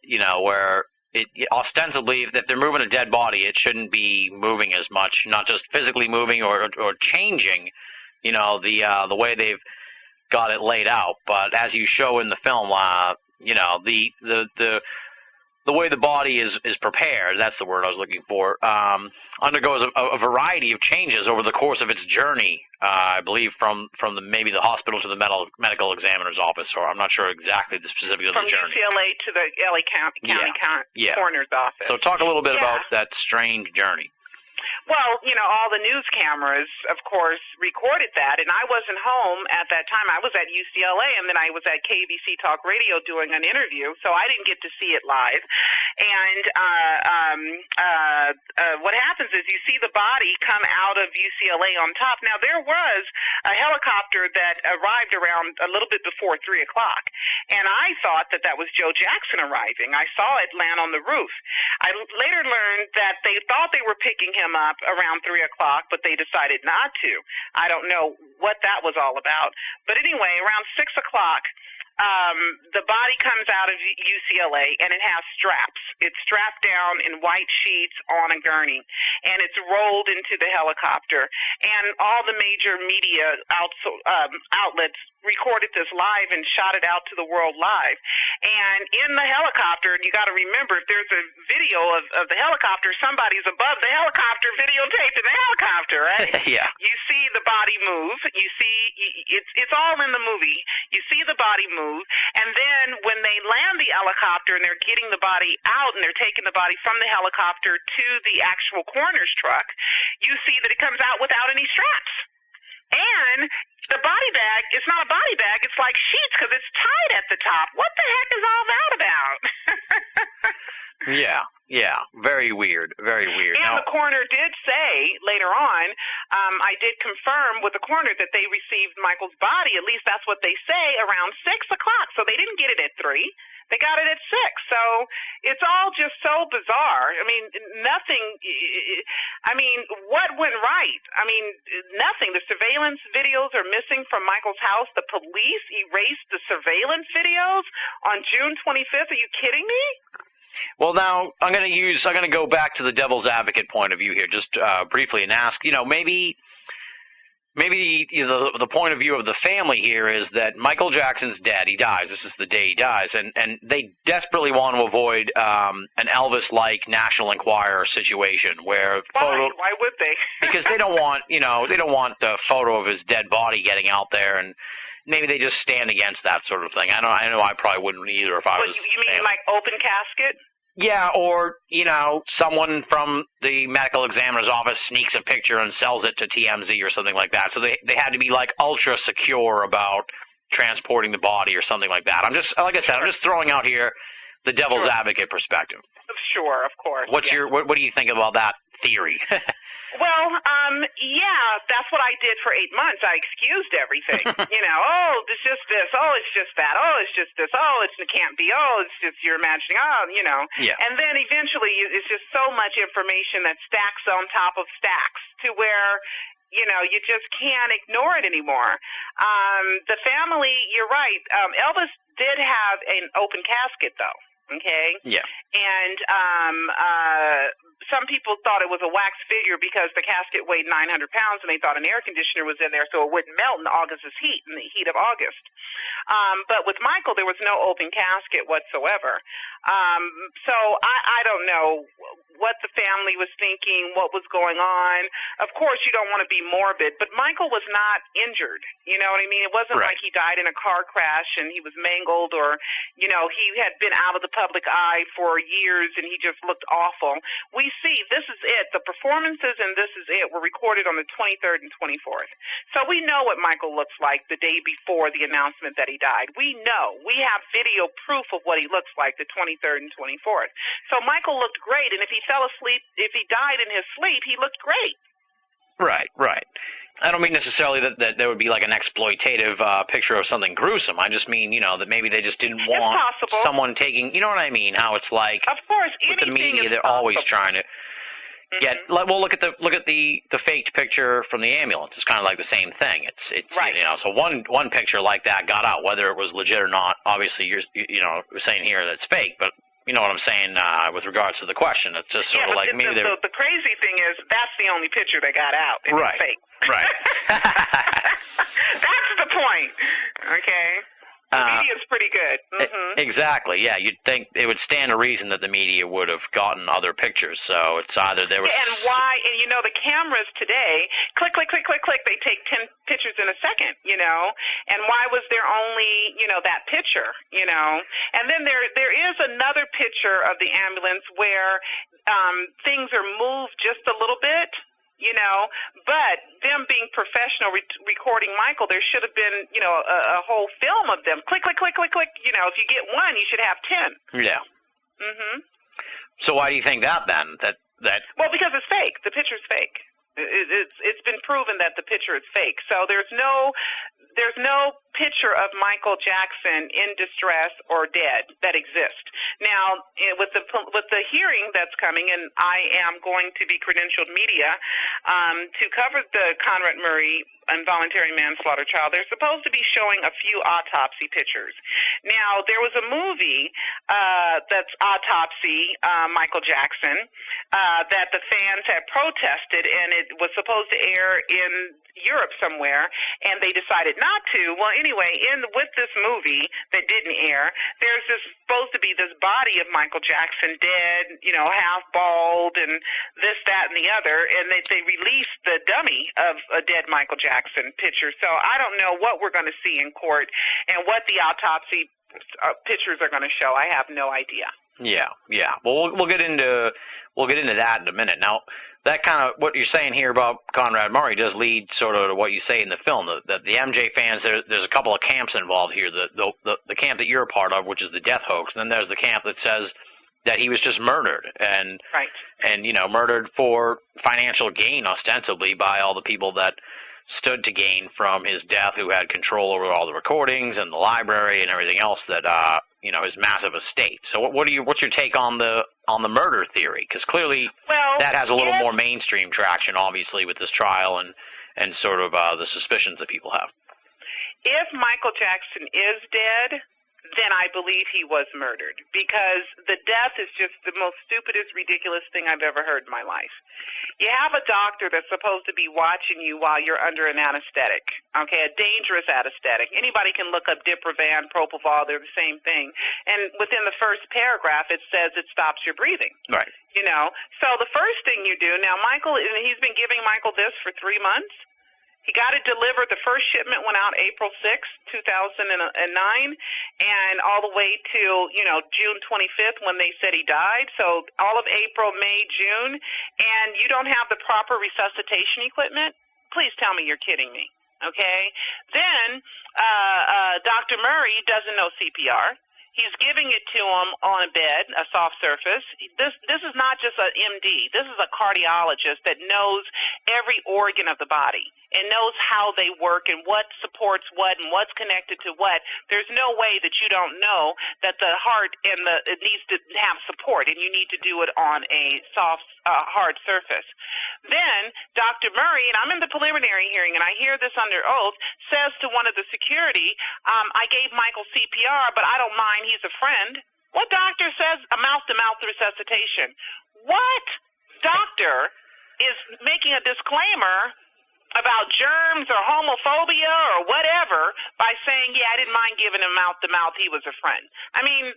You know, where it ostensibly, if they're moving a dead body, it shouldn't be moving as much, not just physically moving or changing. You know, the way they've got it laid out. But as you show in the film, you know, the way the body is prepared, that's the word I was looking for, undergoes a variety of changes over the course of its journey, I believe from maybe the hospital to the medical examiner's office, or I'm not sure exactly the specifics of the journey. From UCLA to the LA County coroner's office. So talk a little bit about that strange journey. Well, you know, all the news cameras, of course, recorded that, and I wasn't home at that time. I was at UCLA, and then I was at KBC Talk Radio doing an interview, so I didn't get to see it live. And what happens is you see the body come out of UCLA on top. Now, there was a helicopter that arrived around a little bit before 3 o'clock, and I thought that was Joe Jackson arriving. I saw it land on the roof. I later learned that they thought they were picking him up around 3 o'clock, but they decided not to. I don't know what that was all about. But anyway, around 6 o'clock, the body comes out of UCLA, and it has straps. It's strapped down in white sheets on a gurney, and it's rolled into the helicopter. And all the major media outlets recorded this live and shot it out to the world live. And in the helicopter, you got to remember, if there's a video of the helicopter, somebody's above the helicopter videotaping the helicopter, right? Yeah. You see the body move. You see, it's all in the movie. You see the body move, and then when they land the helicopter and they're getting the body out and they're taking the body from the helicopter to the actual coroner's truck, you see that it comes out without any straps. And the body bag, it's not a body bag, it's like sheets because it's tied at the top. What the heck is all that about? Yeah, very weird, very weird. And the coroner did say later on, I did confirm with the coroner that they received Michael's body, at least that's what they say, around 6 o'clock. So they didn't get it at 3. They got it at 6. So it's all just so bizarre. I mean, nothing, what went right? I mean, nothing. The surveillance videos are missing from Michael's house. The police erased the surveillance videos on June 25th. Are you kidding me? Well, now I'm going to go back to the devil's advocate point of view here, just briefly, and ask, maybe the point of view of the family here is that Michael Jackson's dead. He dies. This is the day he dies, and they desperately want to avoid an Elvis-like National Enquirer situation where why would they? Because they don't want the photo of his dead body getting out there, and maybe they just stand against that sort of thing. I know I probably wouldn't either if I was. You mean like open casket? Yeah, or, someone from the medical examiner's office sneaks a picture and sells it to TMZ or something like that. So they had to be, like, ultra secure about transporting the body or something like that. I'm just throwing out here the devil's advocate perspective. Sure, of course. What do you think about that theory? Well, yeah, that's what I did for 8 months. I excused everything. It's just this. Oh, it's just that. Oh, it's just this. Oh, it can't be. Oh, it's just you're imagining. Oh, Yeah. And then eventually it's just so much information that stacks on top of stacks to where, you just can't ignore it anymore. The family, you're right. Elvis did have an open casket, though. Okay? Yeah. And some people thought it was a wax figure because the casket weighed 900 pounds and they thought an air conditioner was in there so it wouldn't melt in August's heat, in the heat of August. But with Michael, there was no open casket whatsoever. So I don't know what the family was thinking, what was going on. Of course, you don't want to be morbid, but Michael was not injured. You know what I mean? It wasn't like he died in a car crash and he was mangled or, he had been out of the public eye for years and he just looked awful. We see This Is It. The performances in This Is It were recorded on the 23rd and 24th. So we know what Michael looks like the day before the announcement that he died. We know. We have video proof of what he looks like the 23rd and 24th. So Michael looked great, and if he fell asleep, if he died in his sleep, he looked great. Right. I don't mean necessarily that there would be like an exploitative picture of something gruesome. I just mean, that maybe they just didn't want someone taking, you know what I mean? How it's like, of course, with the media, they're always trying to get. Well, look at the faked picture from the ambulance. It's kind of like the same thing. It's right. So one picture like that got out, whether it was legit or not. Obviously, you're saying here that it's fake, but. You know what I'm saying with regards to the question. It's just sort of like maybe the crazy thing is that's the only picture that got out. It's fake. Right. That's the point. Okay. The media's pretty good. Mm-hmm. Exactly. Yeah, you'd think it would stand to reason that the media would have gotten other pictures. So it's either there was. And why? And the cameras today, click, click, click, click, click. They take 10 pictures in a second. And why was there only that picture? And then there is another picture of the ambulance where things are moved just a little bit. But them being professional recording Michael, there should have been, a whole film of them. Click, click, click, click, click. If you get one, you should have 10. Yeah. Mhm. So why do you think that then? That Well, because it's fake. The picture's fake. It's been proven that the picture is fake. So there's no picture of Michael Jackson in distress or dead that exists. Now, with the hearing that's coming, and I am going to be credentialed media to cover the Conrad Murray involuntary manslaughter trial, they're supposed to be showing a few autopsy pictures. Now, there was a movie that's Autopsy, Michael Jackson, that the fans had protested, and it was supposed to air in Europe somewhere, and they decided not to. Well, anyway, with this movie that didn't air, there's supposed to be this body of Michael Jackson dead, half bald, and this, that, and the other, and they released the dummy of a dead Michael Jackson picture. So I don't know what we're going to see in court and what the autopsy pictures are going to show. I have no idea. Yeah. Well, we'll get into that in a minute. Now, that kind of what you're saying here about Conrad Murray does lead sort of to what you say in the film. That the MJ fans, there's a couple of camps involved here. The camp that you're a part of, which is the death hoax, and then there's the camp that says that he was just murdered and murdered for financial gain, ostensibly by all the people that stood to gain from his death, who had control over all the recordings and the library and everything else that his massive estate. So what's your take on the murder theory? Because clearly that has a little more mainstream traction, obviously, with this trial and sort of the suspicions that people have. If Michael Jackson is dead, then I believe he was murdered, because the death is just the most stupidest, ridiculous thing I've ever heard in my life. You have a doctor that's supposed to be watching you while you're under an anesthetic, okay, a dangerous anesthetic. Anybody can look up Diprivan, Propofol, they're the same thing. And within the first paragraph, it says it stops your breathing. Right. So the first thing you do, now Michael, he's been giving Michael this for 3 months. He got it delivered. The first shipment went out April 6th, 2009, and all the way to, June 25th when they said he died. So all of April, May, June, and you don't have the proper resuscitation equipment? Please tell me you're kidding me, okay? Then Dr. Murray doesn't know CPR. He's giving it to him on a bed, a soft surface. This is not just an MD. This is a cardiologist that knows every organ of the body and knows how they work and what supports what and what's connected to what. There's no way that you don't know that the heart and it needs to have support, and you need to do it on a soft, hard surface. Then Dr. Murray, and I'm in the preliminary hearing, and I hear this under oath, says to one of the security, I gave Michael CPR, but I don't mind. He's a friend. What doctor says a mouth-to-mouth resuscitation? What doctor is making a disclaimer about germs or homophobia or whatever by saying, I didn't mind giving him mouth-to-mouth, he was a friend? I mean...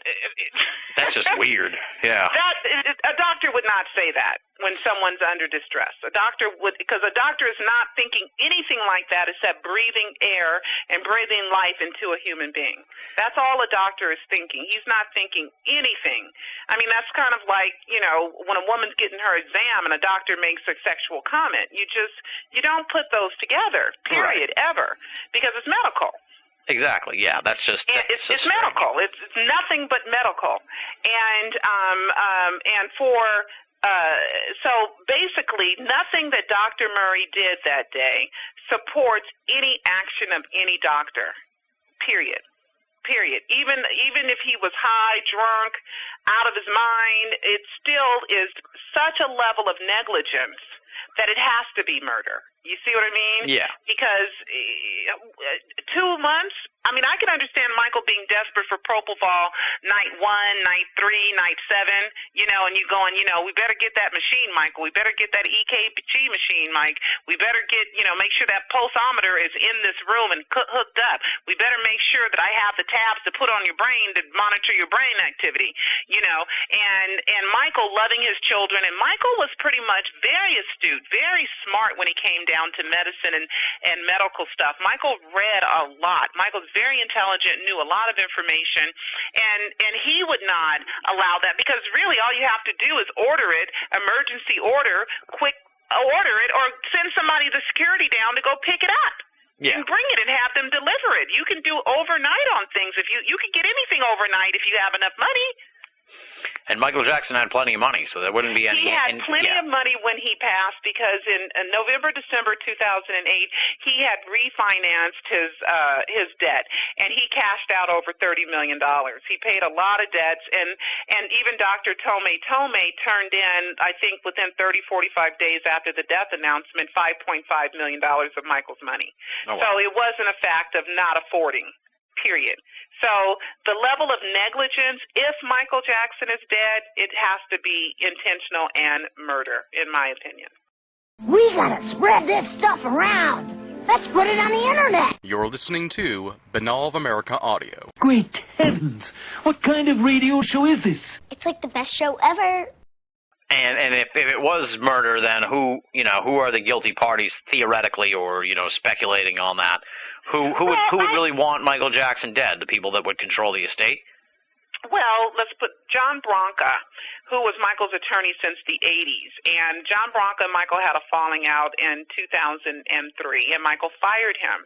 That's just weird, yeah. A doctor would not say that when someone's under distress. A doctor would, because a doctor is not thinking anything like that except breathing air and breathing life into a human being. That's all a doctor is thinking. He's not thinking anything. I mean, that's kind of like, when a woman's getting her exam and a doctor makes a sexual comment. You don't put those together, period, right. Ever, because it's medical. Exactly. Yeah, it's medical. It's nothing but medical, and so basically, nothing that Dr. Murray did that day supports any action of any doctor. Period. Even if he was high, drunk, out of his mind, it still is such a level of negligence that it has to be murder. You see what I mean? Yeah. Because 2 months, I mean, I can understand Michael being desperate for propofol night 1, night 3, night 7, and you going, we better get that machine, Michael. We better get that EKG machine, Mike. We better get, make sure that pulsometer is in this room and hooked up. We better make sure that I have the tabs to put on your brain to monitor your brain activity, and Michael loving his children. And Michael was pretty much very astute, very smart when he came down to medicine and medical stuff. Michael read a lot. Michael's very intelligent, knew a lot of information, and he would not allow that, because really all you have to do is order it, emergency order, quick order it, or send somebody, the security down to go pick it up. Yeah. And bring it and have them deliver it. You can do overnight on things. If you can get anything overnight if you have enough money. And Michael Jackson had plenty of money, so there wouldn't be any... He had plenty of money when he passed, because in November, December 2008, he had refinanced his debt, and he cashed out over $30 million. He paid a lot of debts, and even Dr. Tomei turned in, I think within 30, 45 days after the death announcement, $5.5 million of Michael's money. Oh, wow. So it wasn't a fact of not affording. Period. So the level of negligence, if Michael Jackson is dead, it has to be intentional and murder, in my opinion. We gotta spread this stuff around. Let's put it on the internet. You're listening to Banal of America Audio. Great heavens! What kind of radio show is this? It's like the best show ever. And if it was murder, then who are the guilty parties theoretically, or speculating on that? Who would really want Michael Jackson dead? The people that would control the estate? Well, let's put John Branca, who was Michael's attorney since the 80s. And John Branca and Michael had a falling out in 2003, and Michael fired him.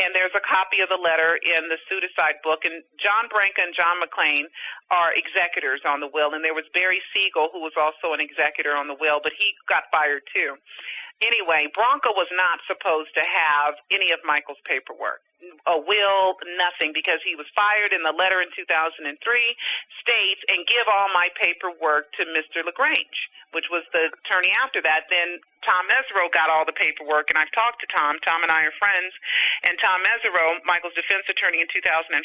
And there's a copy of the letter in the Suicide book. And John Branca and John McClain are executors on the will. And there was Barry Siegel, who was also an executor on the will, but he got fired too. Anyway, Branca was not supposed to have any of Michael's paperwork, a will, nothing, because he was fired, and the letter in 2003 states, and give all my paperwork to Mr. LaGrange, which was the attorney after that. Then Tom Mesereau got all the paperwork, and I've talked to Tom. Tom and I are friends, and Tom Mesereau, Michael's defense attorney in 2005,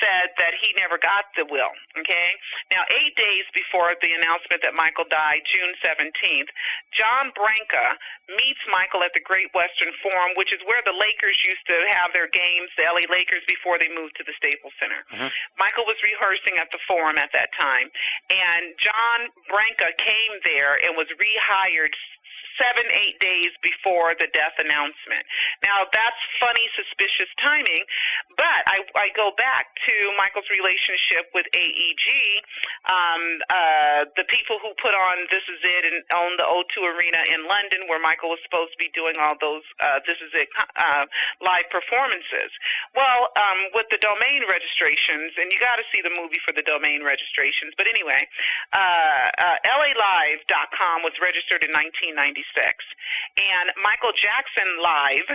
said that he never got the will, okay? Now, 8 days before the announcement that Michael died, June 17th, John Branca meets Michael at the Great Western Forum, which is where the Lakers used to have their games, the LA Lakers, before they moved to the Staples Center. Mm-hmm. Michael was rehearsing at the Forum at that time, and John Branca came there and was rehired 7-8 days before the death announcement. Now, that's funny, suspicious timing, but I go back to Michael's relationship with AEG, the people who put on This Is It and own the O2 Arena in London, where Michael was supposed to be doing all those This Is It live performances. Well, with the domain registrations, and you got to see the movie for the domain registrations, but anyway, LALive.com was registered in 1996. And Michael Jackson Live,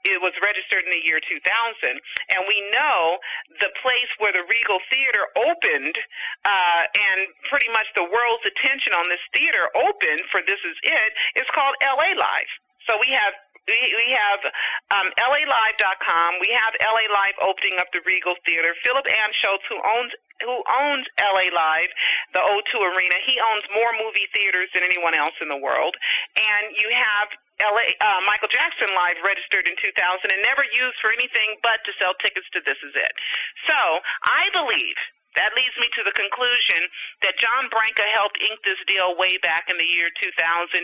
it was registered in the year 2000, and we know the place where the Regal Theater opened, and pretty much the world's attention on this theater opened for This Is It, is called LA Live. So we have LALive.com. We have LA Live opening up the Regal Theater. Philip Ann Schultz, who owns LA Live, the O2 Arena, he owns more movie theaters than anyone else in the world. And you have Michael Jackson Live registered in 2000 and never used for anything but to sell tickets to This Is It. So I believe that leads me to the conclusion that John Branca helped ink this deal way back in the year 2000.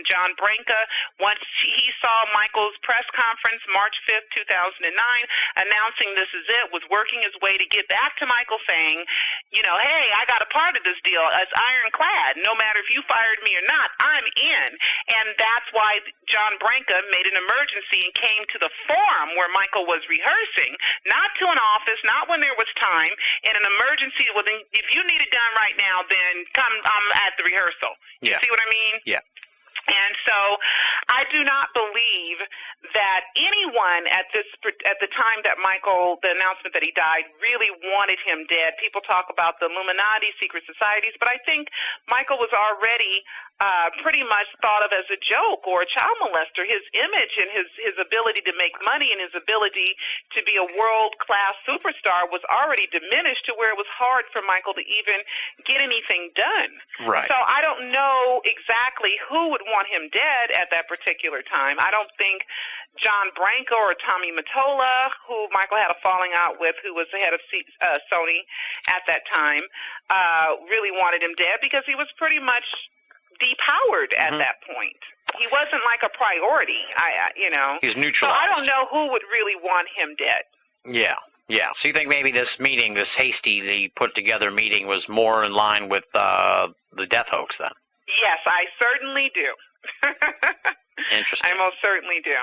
John Branca, once he saw Michael's press conference, March 5th, 2009, announcing This Is It, was working his way to get back to Michael saying, you know, hey, I got a part of this deal. It's ironclad. No matter if you fired me or not, I'm in. And that's why John Branca made an emergency and came to the forum where Michael was rehearsing, not to an office, not when there was time, in an emergency. If you need it done right now, then come. I'm at the rehearsal. You see what I mean? Yeah. And so I do not believe that anyone at the time that Michael, the announcement that he died, really wanted him dead. People talk about the Illuminati, secret societies, but I think Michael was already pretty much thought of as a joke or a child molester. His image and his ability to make money and his ability to be a world-class superstar was already diminished to where it was hard for Michael to even get anything done. Right. So I don't know exactly who would want him dead at that particular time. I don't think John Branca or Tommy Mottola, who Michael had a falling out with, who was the head of Sony at that time, really wanted him dead because he was pretty much depowered at that point. He wasn't like a priority. He's neutralized. So I don't know who would really want him dead. Yeah. So you think maybe this meeting, this hasty, put together meeting, was more in line with the death hoax then? Yes, I certainly do. Interesting. I most certainly do.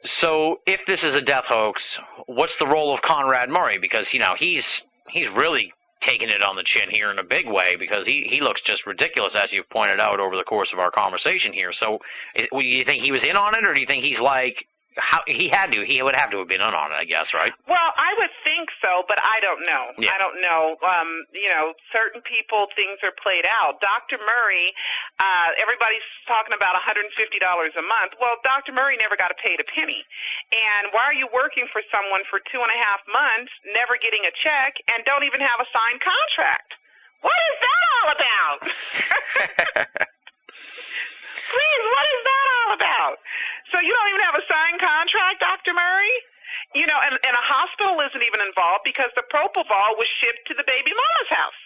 So if this is a death hoax, what's the role of Conrad Murray? Because he's really taking it on the chin here in a big way, because he looks just ridiculous, as you've pointed out over the course of our conversation here. So do you think he was in on it, or do you think he's like, he would have to have been in on it, I guess, right? Well, I would think so, but I don't know. Yeah. I don't know. Certain people, things are played out. Dr. Murray, everybody's talking about $150 a month. Well, Dr. Murray never got paid a penny. And why are you working for someone for 2.5 months, never getting a check, and don't even have a signed contract? What is that all about? Please, what is that all about? So you don't even have a signed contract, Dr. Murray? And a hospital isn't even involved because the propofol was shipped to the baby mama's house,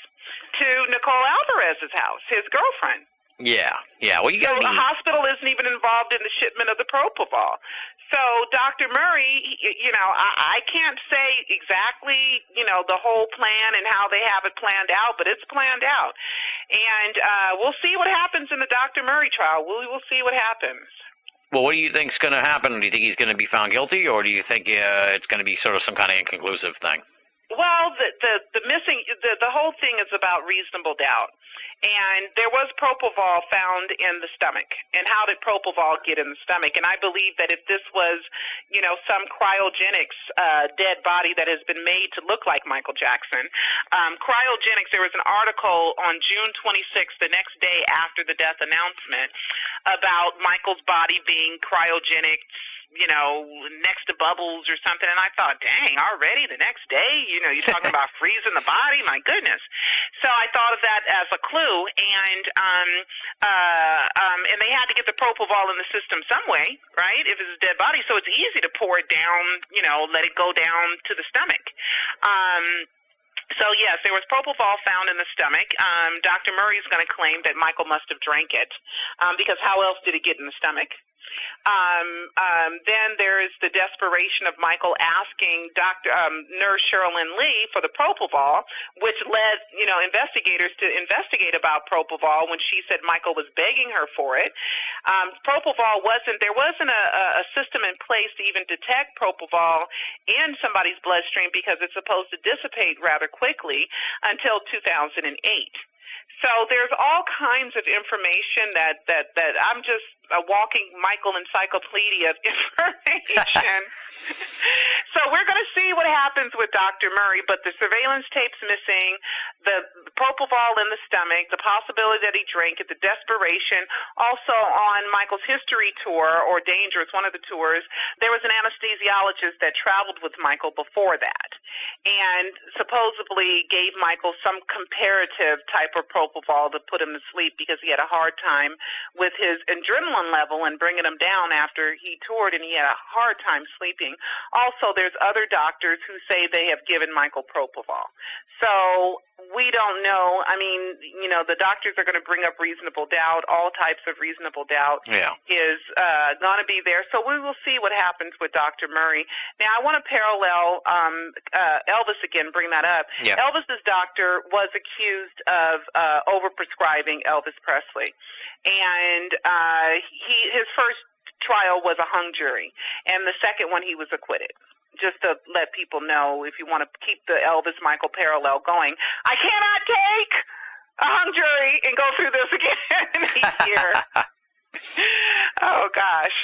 to Nicole Alvarez's house, his girlfriend. Yeah. Well, you So got the hospital isn't even involved in the shipment of the propofol. So Dr. Murray, I can't say exactly, the whole plan and how they have it planned out, but it's planned out. And we'll see what happens in the Dr. Murray trial. We will see what happens. Well, what do you think's going to happen? Do you think he's going to be found guilty, or do you think it's going to be sort of some kind of inconclusive thing? Well, the whole thing is about reasonable doubt. And there was propofol found in the stomach. And how did propofol get in the stomach? And I believe that if this was, some cryogenics dead body that has been made to look like Michael Jackson, cryogenics, there was an article on June 26th, the next day after the death announcement, about Michael's body being cryogenic, next to bubbles or something, and I thought, dang, already the next day, you're talking about freezing the body, my goodness. So I thought of that as a clue, and they had to get the propofol in the system some way, right, if it's a dead body, so it's easy to pour it down, let it go down to the stomach. So, yes, there was propofol found in the stomach. Dr. Murray is going to claim that Michael must have drank it, because how else did it get in the stomach? Then there is the desperation of Michael asking nurse Sherilyn Lee for the propofol, which led, investigators to investigate about propofol when she said Michael was begging her for it. Propofol there wasn't a system in place to even detect propofol in somebody's bloodstream because it's supposed to dissipate rather quickly until 2008. So there's all kinds of information that I'm just a walking Michael encyclopedia of information. So we're going to see what happens with Dr. Murray, but the surveillance tape's missing, the propofol in the stomach, the possibility that he drank it, the desperation. Also on Michael's history tour, or Dangerous, one of the tours, there was an anesthesiologist that traveled with Michael before that and supposedly gave Michael some comparative type of propofol to put him to sleep because he had a hard time with his adrenaline level and bringing him down after he toured, and he had a hard time sleeping. Also, there's other doctors who say they have given Michael propofol. So we don't know. I mean, the doctors are going to bring up reasonable doubt. All types of reasonable doubt is going to be there. So we will see what happens with Dr. Murray. Now, I want to parallel Elvis again, bring that up. Yeah. Elvis's doctor was accused of overprescribing Elvis Presley. And his first trial was a hung jury, and the second one he was acquitted. Just to let people know, if you want to keep the Elvis-Michael parallel going, I cannot take a hung jury and go through this again each year. Oh, gosh.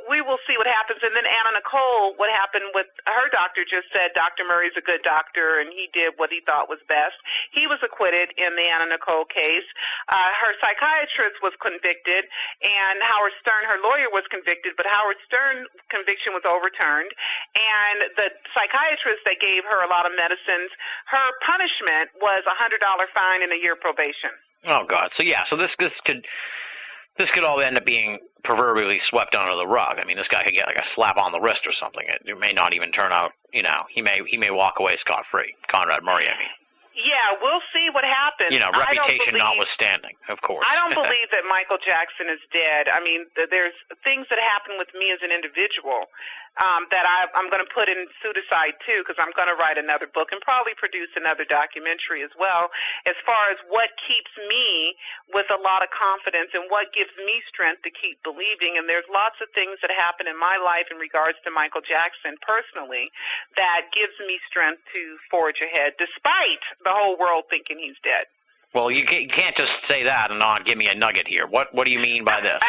We will see what happens. And then Anna Nicole, what happened with her doctor just said Dr. Murray's a good doctor, and he did what he thought was best. He was acquitted in the Anna Nicole case. Her psychiatrist was convicted, and Howard Stern, her lawyer, was convicted, but Howard Stern's conviction was overturned. And the psychiatrist that gave her a lot of medicines, her punishment was a $100 fine and a year probation. Oh, God. So this could all end up being proverbially swept under the rug. I mean, this guy could get like a slap on the wrist or something. It may not even turn out, he may walk away scot-free. Conrad Murray, I mean. Yeah, we'll see what happens. Reputation notwithstanding, of course. I don't believe that Michael Jackson is dead. I mean, there's things that happen with me as an individual that I'm going to put in Pseudocide, too, because I'm going to write another book and probably produce another documentary as well, as far as what keeps me with a lot of confidence and what gives me strength to keep believing. And there's lots of things that happen in my life in regards to Michael Jackson personally that gives me strength to forge ahead, despite the whole world thinking he's dead. Well, you can't just say that and not give me a nugget here. What do you mean by this?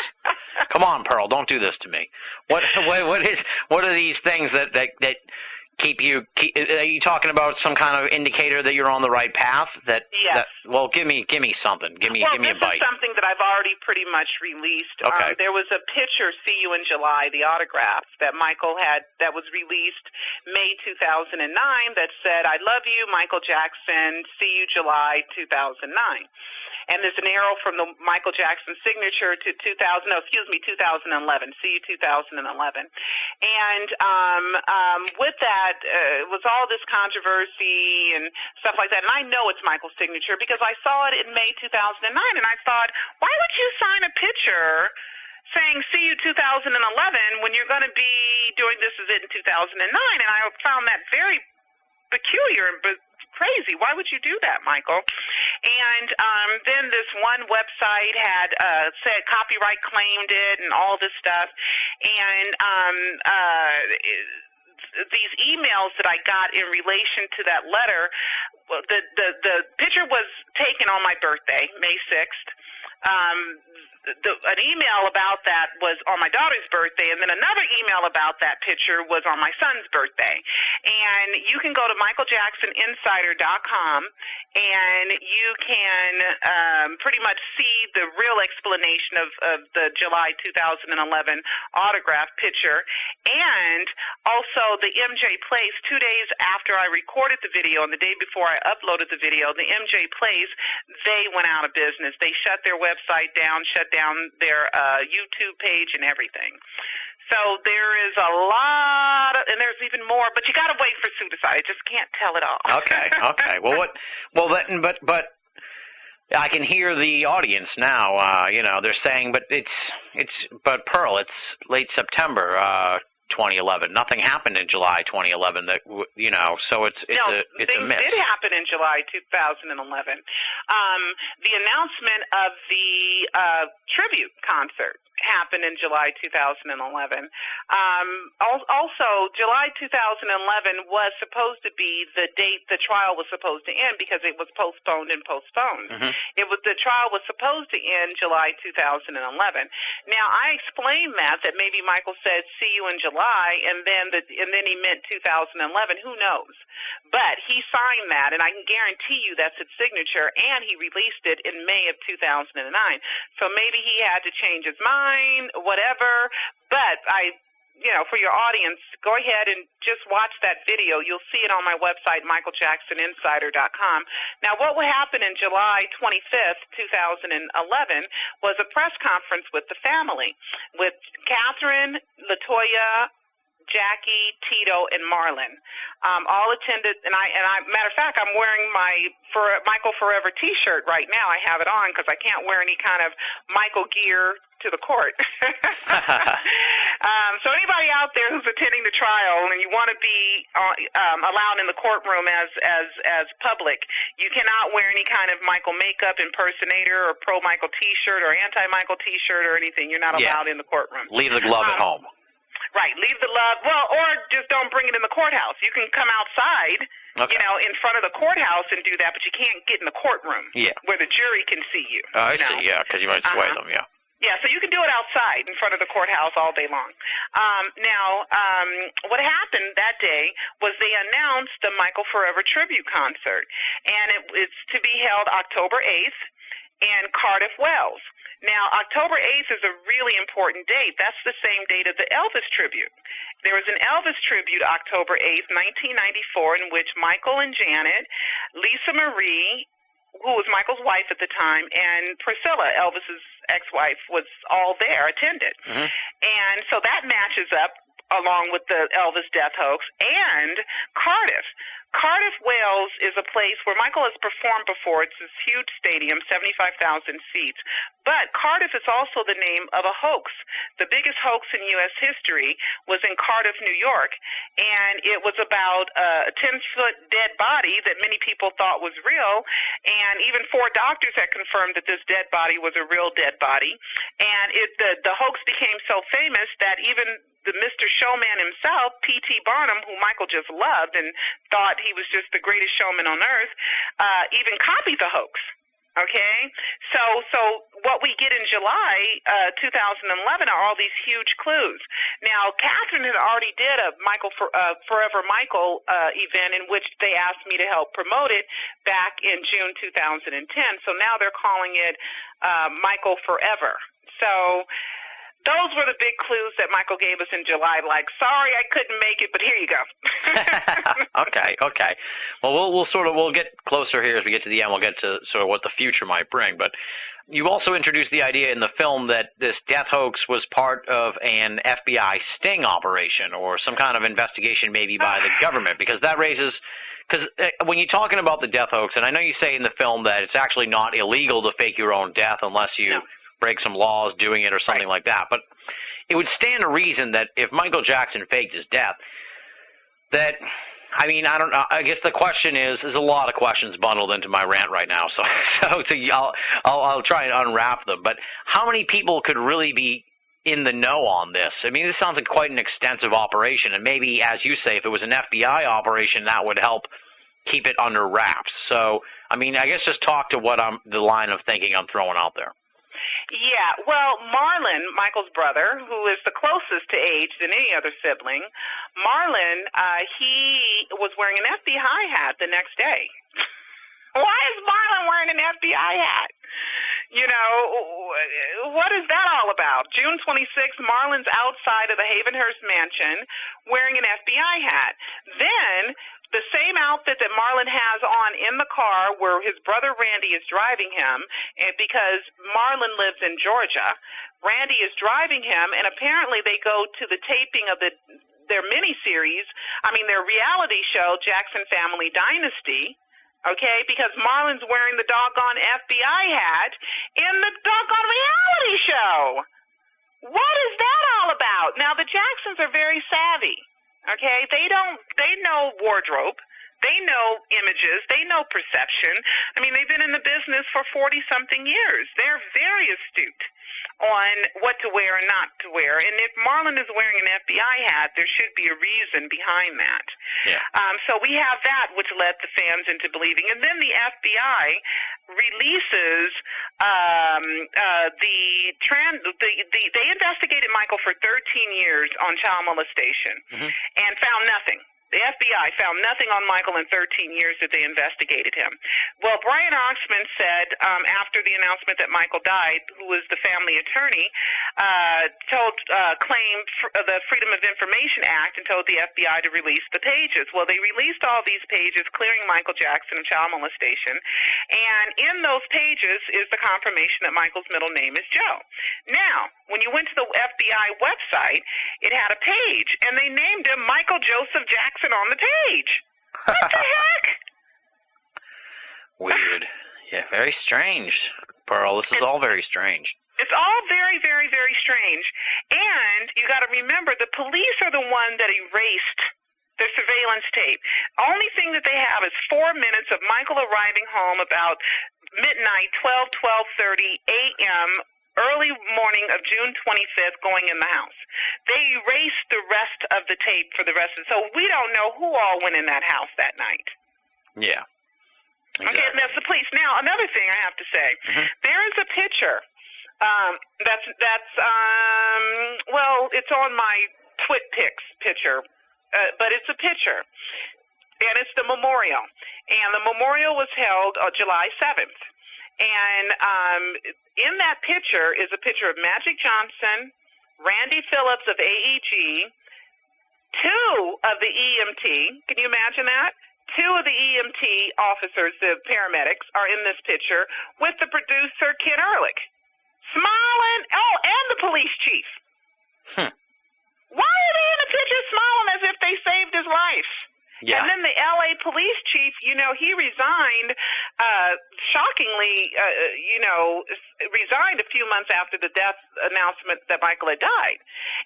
Come on, Pearl, don't do this to me. What are these things that keep you? Are you talking about some kind of indicator that you're on the right path? Yes. Well, give me something. Give me a bite. This is something that I've already pretty much released. Okay. There was a picture, "See You in July," the autograph that Michael had, that was released May 2009, that said, "I love you, Michael Jackson. See you July 2009." and there's an arrow from the Michael Jackson signature to 2011. See you 2011. And with that was all this controversy and stuff like that. And I know it's Michael's signature because I saw it in May 2009, and I thought, why would you sign a picture saying see you 2011 when you're going to be doing this as it in 2009? And I found that very peculiar and crazy. Why would you do that, Michael? And then this one website had said copyright claimed it and all this stuff. And these emails that I got in relation to that letter, the picture was taken on my birthday, May 6th. An email about that was on my daughter's birthday, and then another email about that picture was on my son's birthday. And you can go to michaeljacksininsider.com, and you can pretty much see the real explanation of the July 2011 autograph picture. And also the MJ Place, 2 days after I recorded the video and the day before I uploaded the video, the MJ Place, they went out of business. They shut their website down, shut down their YouTube page and everything. So there is a lot of, and there's even more, but you got to wait for Pseudocide. I just can't tell it all. Okay. But I can hear the audience now. They're saying, but but Pearl, it's late September 2011. Nothing happened in July 2011. So it's a miss. Things did happen in July 2011. The announcement of the tribute concert happened in July 2011. Also, July 2011 was supposed to be the date the trial was supposed to end because it was postponed and postponed. Mm-hmm. The trial was supposed to end July 2011. Now, I explained that maybe Michael said, see you in July, and then he meant 2011. Who knows? But he signed that, and I can guarantee you that's his signature, and he released it in May of 2009. So maybe he had to change his mind, whatever. But for your audience, go ahead and just watch that video. You'll see it on my website, michaeljacksininsider.com. Now, what will happen in July 25th, 2011, was a press conference with the family, with Catherine, LaToya, Jackie, Tito, and Marlon. All attended, and I matter of fact, I'm wearing my Michael Forever T-shirt right now. I have it on because I can't wear any kind of Michael gear to the court. So anybody out there who's attending the trial and you want to be allowed in the courtroom as public, you cannot wear any kind of Michael makeup, impersonator, or pro-Michael T-shirt, or anti-Michael T-shirt, or anything. You're not allowed in the courtroom. Leave the glove at home. Right, leave the love. Well, or just don't bring it in the courthouse. You can come outside, in front of the courthouse and do that, but you can't get in the courtroom where the jury can see you. I see, because you might sway them, Yeah, so you can do it outside in front of the courthouse all day long. What happened that day was they announced the Michael Forever Tribute Concert, and it's to be held October 8th in Cardiff, Wales. Now, October 8th is a really important date. That's the same date of the Elvis tribute. There was an Elvis tribute October 8th, 1994, in which Michael and Janet, Lisa Marie, who was Michael's wife at the time, and Priscilla, Elvis's ex-wife, was all there, attended. Mm-hmm. And so that matches up along with the Elvis death hoax, and Cardiff. Cardiff, Wales is a place where Michael has performed before. It's this huge stadium, 75,000 seats. But Cardiff is also the name of a hoax. The biggest hoax in U.S. history was in Cardiff, New York, and it was about a 10-foot dead body that many people thought was real, and even 4 doctors had confirmed that this dead body was a real dead body. And the hoax became so famous that even the Mr. Showman himself, P.T. Barnum, who Michael just loved and thought he was just the greatest showman on earth, even copied the hoax. Okay? So what we get in July 2011 are all these huge clues. Now, Catherine had already did a Forever Michael event in which they asked me to help promote it back in June 2010. So now they're calling it Michael Forever. So those were the big clues that Michael gave us in July. Like, sorry, I couldn't make it, but here you go. Okay. Well, we'll get closer here as we get to the end. We'll get to sort of what the future might bring. But you also introduced the idea in the film that this death hoax was part of an FBI sting operation or some kind of investigation maybe by the government, because that raises... Because when you're talking about the death hoax, and I know you say in the film that it's actually not illegal to fake your own death unless you break some laws doing it or something like that, but it would stand to reason that if Michael Jackson faked his death, that... I mean, I don't know. I guess the question is, there's a lot of questions bundled into my rant right now, so I'll try and unwrap them. But how many people could really be in the know on this? I mean, this sounds like quite an extensive operation, and maybe, as you say, if it was an FBI operation, that would help keep it under wraps. So, I mean, I guess just talk to the line of thinking I'm throwing out there. Yeah, well, Marlon, Michael's brother, who is the closest to age than any other sibling, Marlon, he was wearing an FBI hat the next day. Why is Marlon wearing an FBI hat? You know, what is that all about? June 26th, Marlon's outside of the Havenhurst mansion wearing an FBI hat. Then the same outfit that Marlon has on in the car where his brother Randy is driving him, and because Marlon lives in Georgia, Randy is driving him, and apparently they go to the taping of their miniseries, their reality show, Jackson Family Dynasty, okay, because Marlon's wearing the doggone FBI hat in the doggone reality show. What is that all about? Now, the Jacksons are very savvy. Okay, they know wardrobe, they know images, they know perception. I mean, they've been in the business for 40-something years. They're very astute on what to wear and not to wear. And if Marlon is wearing an FBI hat, there should be a reason behind that. Yeah. So we have that, which led the fans into believing. And then the FBI releases they investigated Michael for 13 years on child molestation and found nothing. The FBI found nothing on Michael in 13 years that they investigated him. Well, Brian Oxman said after the announcement that Michael died, who was the family attorney, claimed the Freedom of Information Act and told the FBI to release the pages. Well, they released all these pages clearing Michael Jackson of child molestation, and in those pages is the confirmation that Michael's middle name is Joe. Now, when you went to the FBI website, it had a page, and they named him Michael Joseph Jackson on the page. What the heck? Weird. Yeah, very strange, Pearl. This is all very strange. It's all very, very, very strange. And you got to remember, the police are the one that erased the surveillance tape. Only thing that they have is 4 minutes of Michael arriving home about midnight, 12:30 a.m., early morning of June 25th, going in the house. They erased the rest of the tape for the rest of it. So we don't know who all went in that house that night. Yeah. Exactly. Okay, and that's the police. Now, another thing I have to say. There is a picture it's on my TwitPics picture, but it's a picture, and it's the memorial. And the memorial was held July 7th. And in that picture is a picture of Magic Johnson, Randy Phillips of AEG, 2 of the EMT. Can you imagine that? 2 of the EMT officers, the paramedics, are in this picture with the producer, Ken Ehrlich, smiling. Oh, and the police chief. Why are they in the picture smiling as if they saved his life? Yeah. And then the L.A. police chief, he resigned, shockingly, resigned a few months after the death announcement that Michael had died.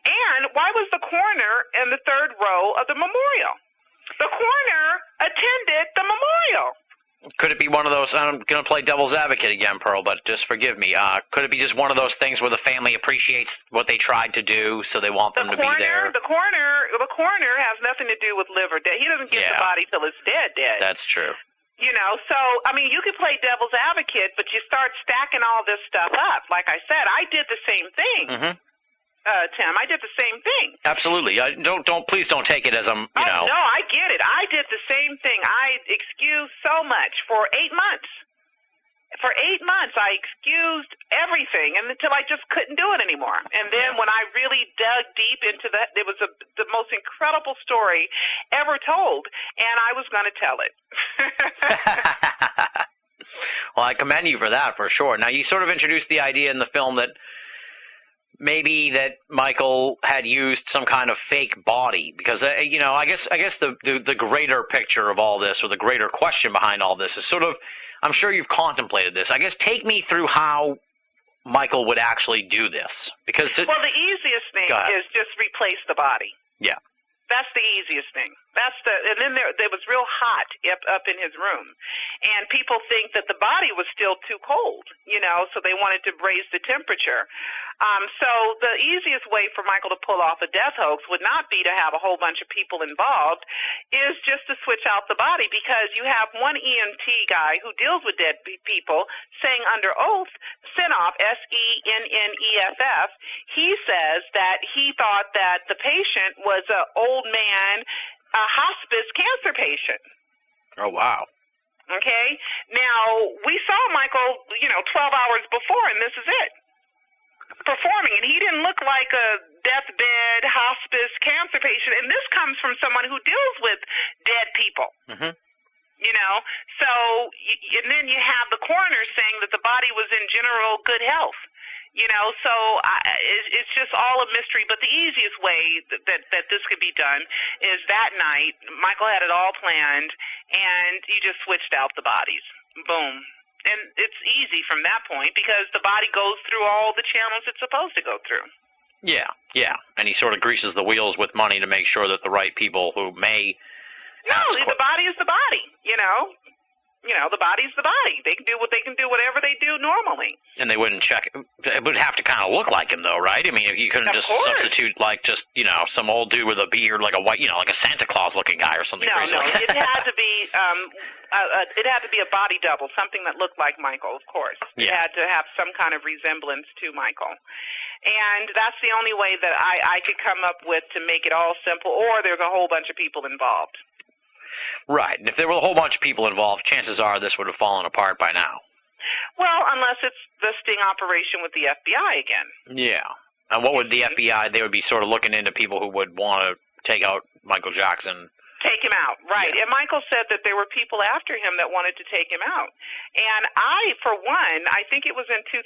And why was the coroner in the 3rd row of the memorial? The coroner attended the memorial. Could it be one of those, I'm going to play devil's advocate again, Pearl, but just forgive me. Could it be just one of those things where the family appreciates what they tried to do, so they want them to be there? The coroner has nothing to do with live or dead. He doesn't get the body till it's dead. That's true. So, you could play devil's advocate, but you start stacking all this stuff up. Like I said, I did the same thing. Tim, I did the same thing. Absolutely. Please don't take it as Oh, no, I get it. I did the same thing. I excused so much for 8 months. for 8 months, I excused everything until I just couldn't do it anymore. And then when I really dug deep into that, it was the most incredible story ever told, and I was going to tell it. Well, I commend you for that, for sure. Now, you sort of introduced the idea in the film that maybe that Michael had used some kind of fake body, because I guess the greater picture of all this, or the greater question behind all this, is sort of, I'm sure you've contemplated this. I guess take me through how Michael would actually do this, because well, the easiest thing is just replace the body. Yeah. That's the easiest thing. And then there was real hot up in his room, and people think that the body was still too cold, so they wanted to raise the temperature. So the easiest way for Michael to pull off a death hoax would not be to have a whole bunch of people involved, is just to switch out the body, because you have one EMT guy who deals with dead people saying under oath, Senoff, Senneff, he says that he thought that the patient was an old man, a hospice cancer patient. Oh, wow. Okay? Now, we saw Michael, 12 hours before, and this is it, performing, and he didn't look like a deathbed hospice cancer patient, and this comes from someone who deals with dead people. Mm-hmm. So, and then you have the coroner saying that the body was in general good health. So it's just all a mystery. But the easiest way that this could be done is that night, Michael had it all planned, and you just switched out the bodies. Boom. And it's easy from that point, because the body goes through all the channels it's supposed to go through. Yeah. And he sort of greases the wheels with money to make sure that the right people who may... No, the body is the body, the body's the body. They can do whatever they do normally. And they wouldn't check it. It would have to kind of look like him, though, right? I mean, you couldn't just substitute, some old dude with a beard, like a white, like a Santa Claus-looking guy or something crazy like that. It had to be, it had to be a body double, something that looked like Michael, of course. It had to have some kind of resemblance to Michael. And that's the only way that I could come up with to make it all simple, or there's a whole bunch of people involved. Right. And if there were a whole bunch of people involved, chances are this would have fallen apart by now. Well, unless it's the sting operation with the FBI again. Yeah. And what would the FBI, they would be sort of looking into people who would want to take out Michael Jackson. Take him out, right. Yeah. And Michael said that there were people after him that wanted to take him out. And I, for one, I think it was in 2006,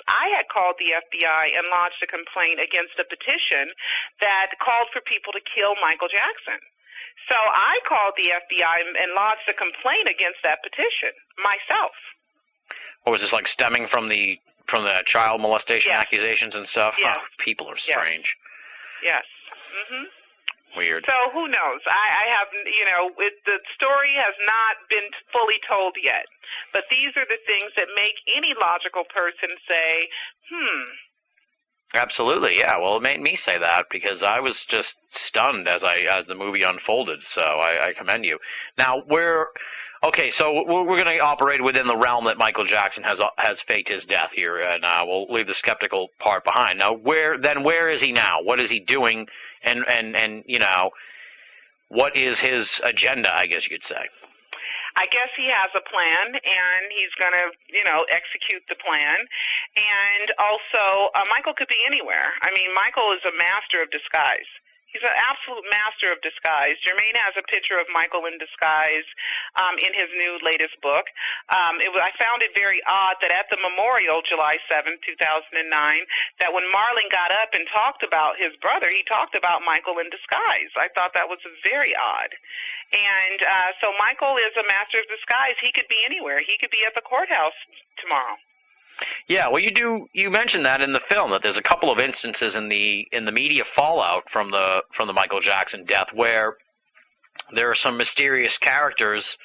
I had called the FBI and lodged a complaint against a petition that called for people to kill Michael Jackson. So I called the FBI and lodged a complaint against that petition myself. What was this, like stemming from the child molestation accusations and stuff? Yes. Oh, people are strange. Yes. Mm-hmm. Weird. So who knows? I have, the story has not been fully told yet. But these are the things that make any logical person say, Absolutely, yeah. Well, it made me say that because I was just stunned as the movie unfolded. So I commend you. Now so we're going to operate within the realm that Michael Jackson has faked his death here, and we'll leave the skeptical part behind. Now, where is he now? What is he doing? And what is his agenda? I guess you could say. I guess he has a plan, and he's going to, execute the plan. And also, Michael could be anywhere. I mean, Michael is a master of disguise. He's an absolute master of disguise. Jermaine has a picture of Michael in disguise in his new latest book. I found it very odd that at the memorial, July 7, 2009, that when Marlon got up and talked about his brother, he talked about Michael in disguise. I thought that was very odd. And so Michael is a master of disguise. He could be anywhere. He could be at the courthouse tomorrow. Yeah, well, you mentioned that in the film, that there's a couple of instances in the media fallout from the Michael Jackson death where there are some mysterious characters.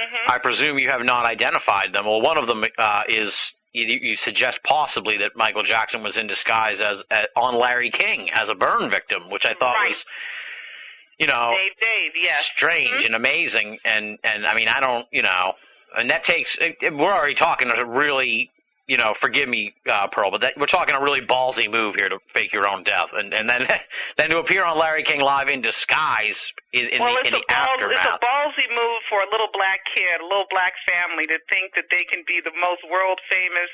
Mm-hmm. I presume you have not identified them. Well, one of them is you suggest possibly that Michael Jackson was in disguise on Larry King as a burn victim, which I thought was, Dave, yes, strange and amazing. And I mean, I don't, and that takes. We're already talking a really forgive me, Pearl, but we're talking a really ballsy move here to fake your own death, and then then to appear on Larry King Live in disguise in the aftermath. It's a ballsy move for a little black kid, a little black family to think that they can be the most world famous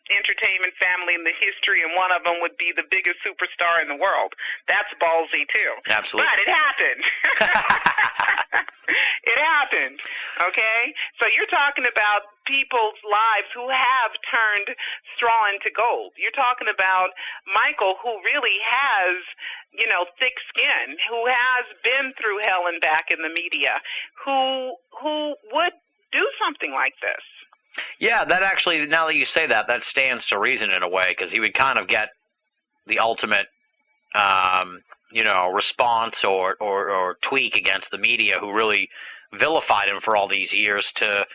entertainment family in the history, and one of them would be the biggest superstar in the world. That's ballsy too. Absolutely. But it happened. It happened. Okay? So you're talking about people's lives who have turned straw into gold. You're talking about Michael, who really has, thick skin, who has been through hell and back in the media, who would do something like this. Yeah, that actually, now that you say that stands to reason in a way, because he would kind of get the ultimate, response or tweak against the media, who really vilified him for all these years, to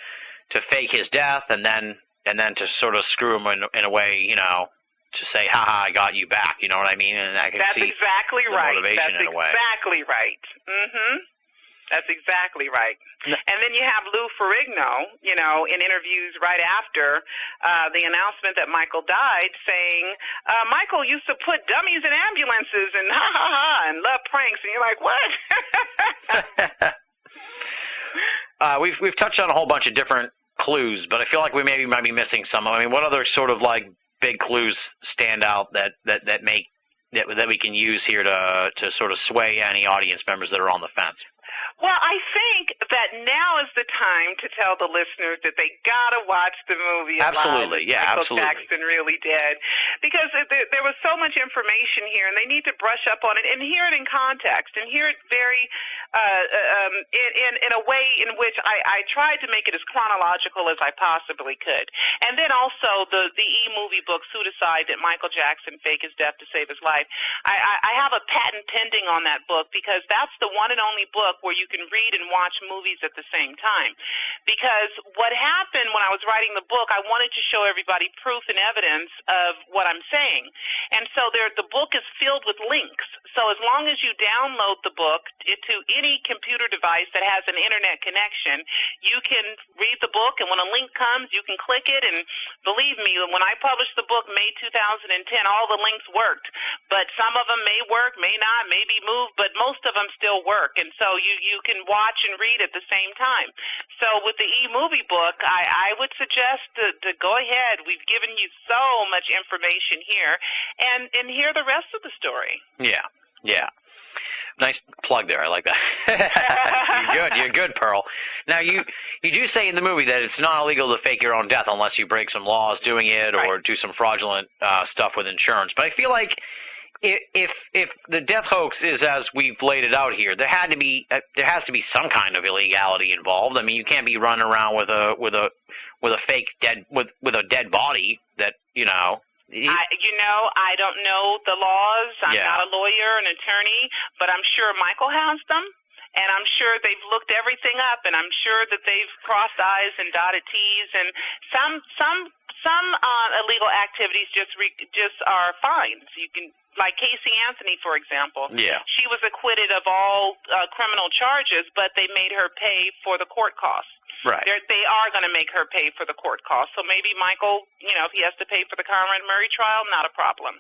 fake his death and then to sort of screw him in a way, to say, "Ha, I got you back." You know what I mean? And I can That's see exactly the right. motivation in a way. That's exactly right. Mm-hmm. That's exactly right. And then you have Lou Ferrigno, in interviews right after the announcement that Michael died, saying, Michael used to put dummies in ambulances and and love pranks. And you're like, what? We've touched on a whole bunch of different clues, but I feel like we might be missing some. I mean, what other sort of like big clues stand out that we can use here to sort of sway any audience members that are on the fence? Well, I think that now is the time to tell the listeners that they gotta watch the movie. Absolutely, yeah, Michael absolutely. Jackson really did, because there was so much information here, and they need to brush up on it and hear it in context and hear it very in a way in which I tried to make it as chronological as I possibly could. And then also the e-movie book Suicide, that Michael Jackson faked his death to save his life. I have a patent pending on that book, because that's the one and only book where you can read and watch movies at the same time. Because what happened when I was writing the book, I wanted to show everybody proof and evidence of what I'm saying. And so the book is filled with links. So as long as you download the book to any computer device that has an internet connection, you can read the book, and when a link comes, you can click it. And believe me, when I published the book May 2010, all the links worked. But some of them may work, may not, may be moved, but most of them still work. And so you can watch and read at the same time. So with the e-movie book, I would suggest to go ahead. We've given you so much information here, and hear the rest of the story. Yeah. Nice plug there. I like that. You're good, Pearl. Now, you do say in the movie that it's not illegal to fake your own death unless you break some laws doing it, or do some fraudulent stuff with insurance. But I feel like if the death hoax is as we've laid it out here, there has to be some kind of illegality involved. I mean, you can't be running around with a fake with a dead body that I don't know the laws. I'm not a lawyer, an attorney, but I'm sure Michael has them, and I'm sure they've looked everything up, and I'm sure that they've crossed I's and dotted T's, and some illegal activities just are fines. You can. Like Casey Anthony, for example. Yeah. She was acquitted of all criminal charges, but they made her pay for the court costs. Right. They are going to make her pay for the court costs. So maybe Michael, if he has to pay for the Conrad Murray trial, not a problem.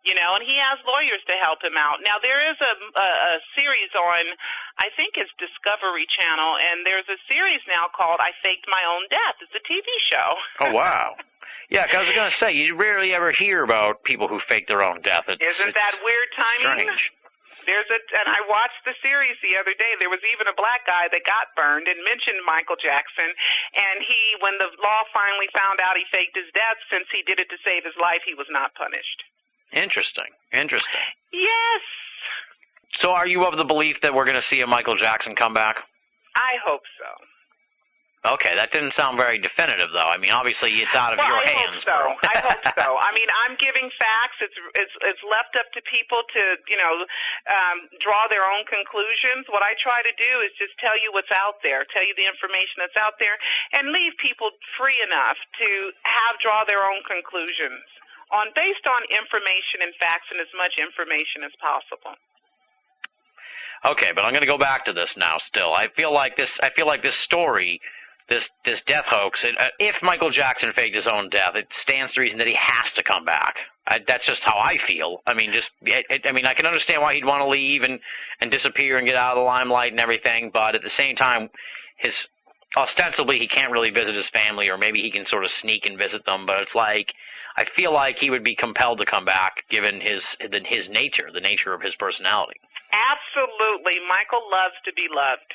And he has lawyers to help him out. Now, there is a series on, I think it's Discovery Channel, and there's a series now called I Faked My Own Death. It's a TV show. Oh, wow. Yeah, because I was going to say, you rarely ever hear about people who fake their own death. Isn't that weird timing? Strange. And I watched the series the other day. There was even a black guy that got burned and mentioned Michael Jackson. And when the law finally found out he faked his death, since he did it to save his life, he was not punished. Interesting. Yes. So are you of the belief that we're going to see a Michael Jackson come back? I hope so. Okay, that didn't sound very definitive, though. I mean, obviously, it's out of your hands. I hope so. I mean, I'm giving facts. It's left up to people to, draw their own conclusions. What I try to do is just tell you what's out there, tell you the information that's out there, and leave people free enough to draw their own conclusions based on information and facts, and as much information as possible. Okay, but I'm going to go back to this now. Still, I feel like this story this death hoax. If Michael Jackson faked his own death, it stands to reason that he has to come back. That's just how I feel. I mean, I can understand why he'd want to leave and disappear and get out of the limelight and everything, but at the same time, ostensibly he can't really visit his family, or maybe he can sort of sneak and visit them. But it's like, I feel like he would be compelled to come back, given his nature, the nature of his personality. Absolutely, Michael loves to be loved.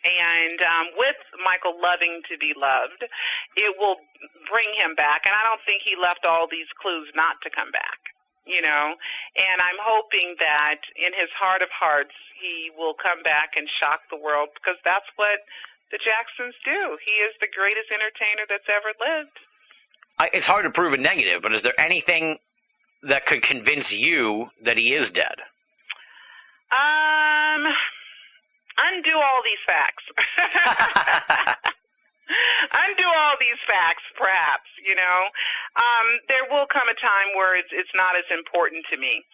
And with Michael loving to be loved, it will bring him back. And I don't think he left all these clues not to come back, you know. And I'm hoping that in his heart of hearts, he will come back and shock the world, because that's what the Jacksons do. He is the greatest entertainer that's ever lived. It's hard to prove a negative, but is there anything that could convince you that he is dead? Undo all these facts. Undo all these facts, perhaps, you know. There will come a time where it's not as important to me.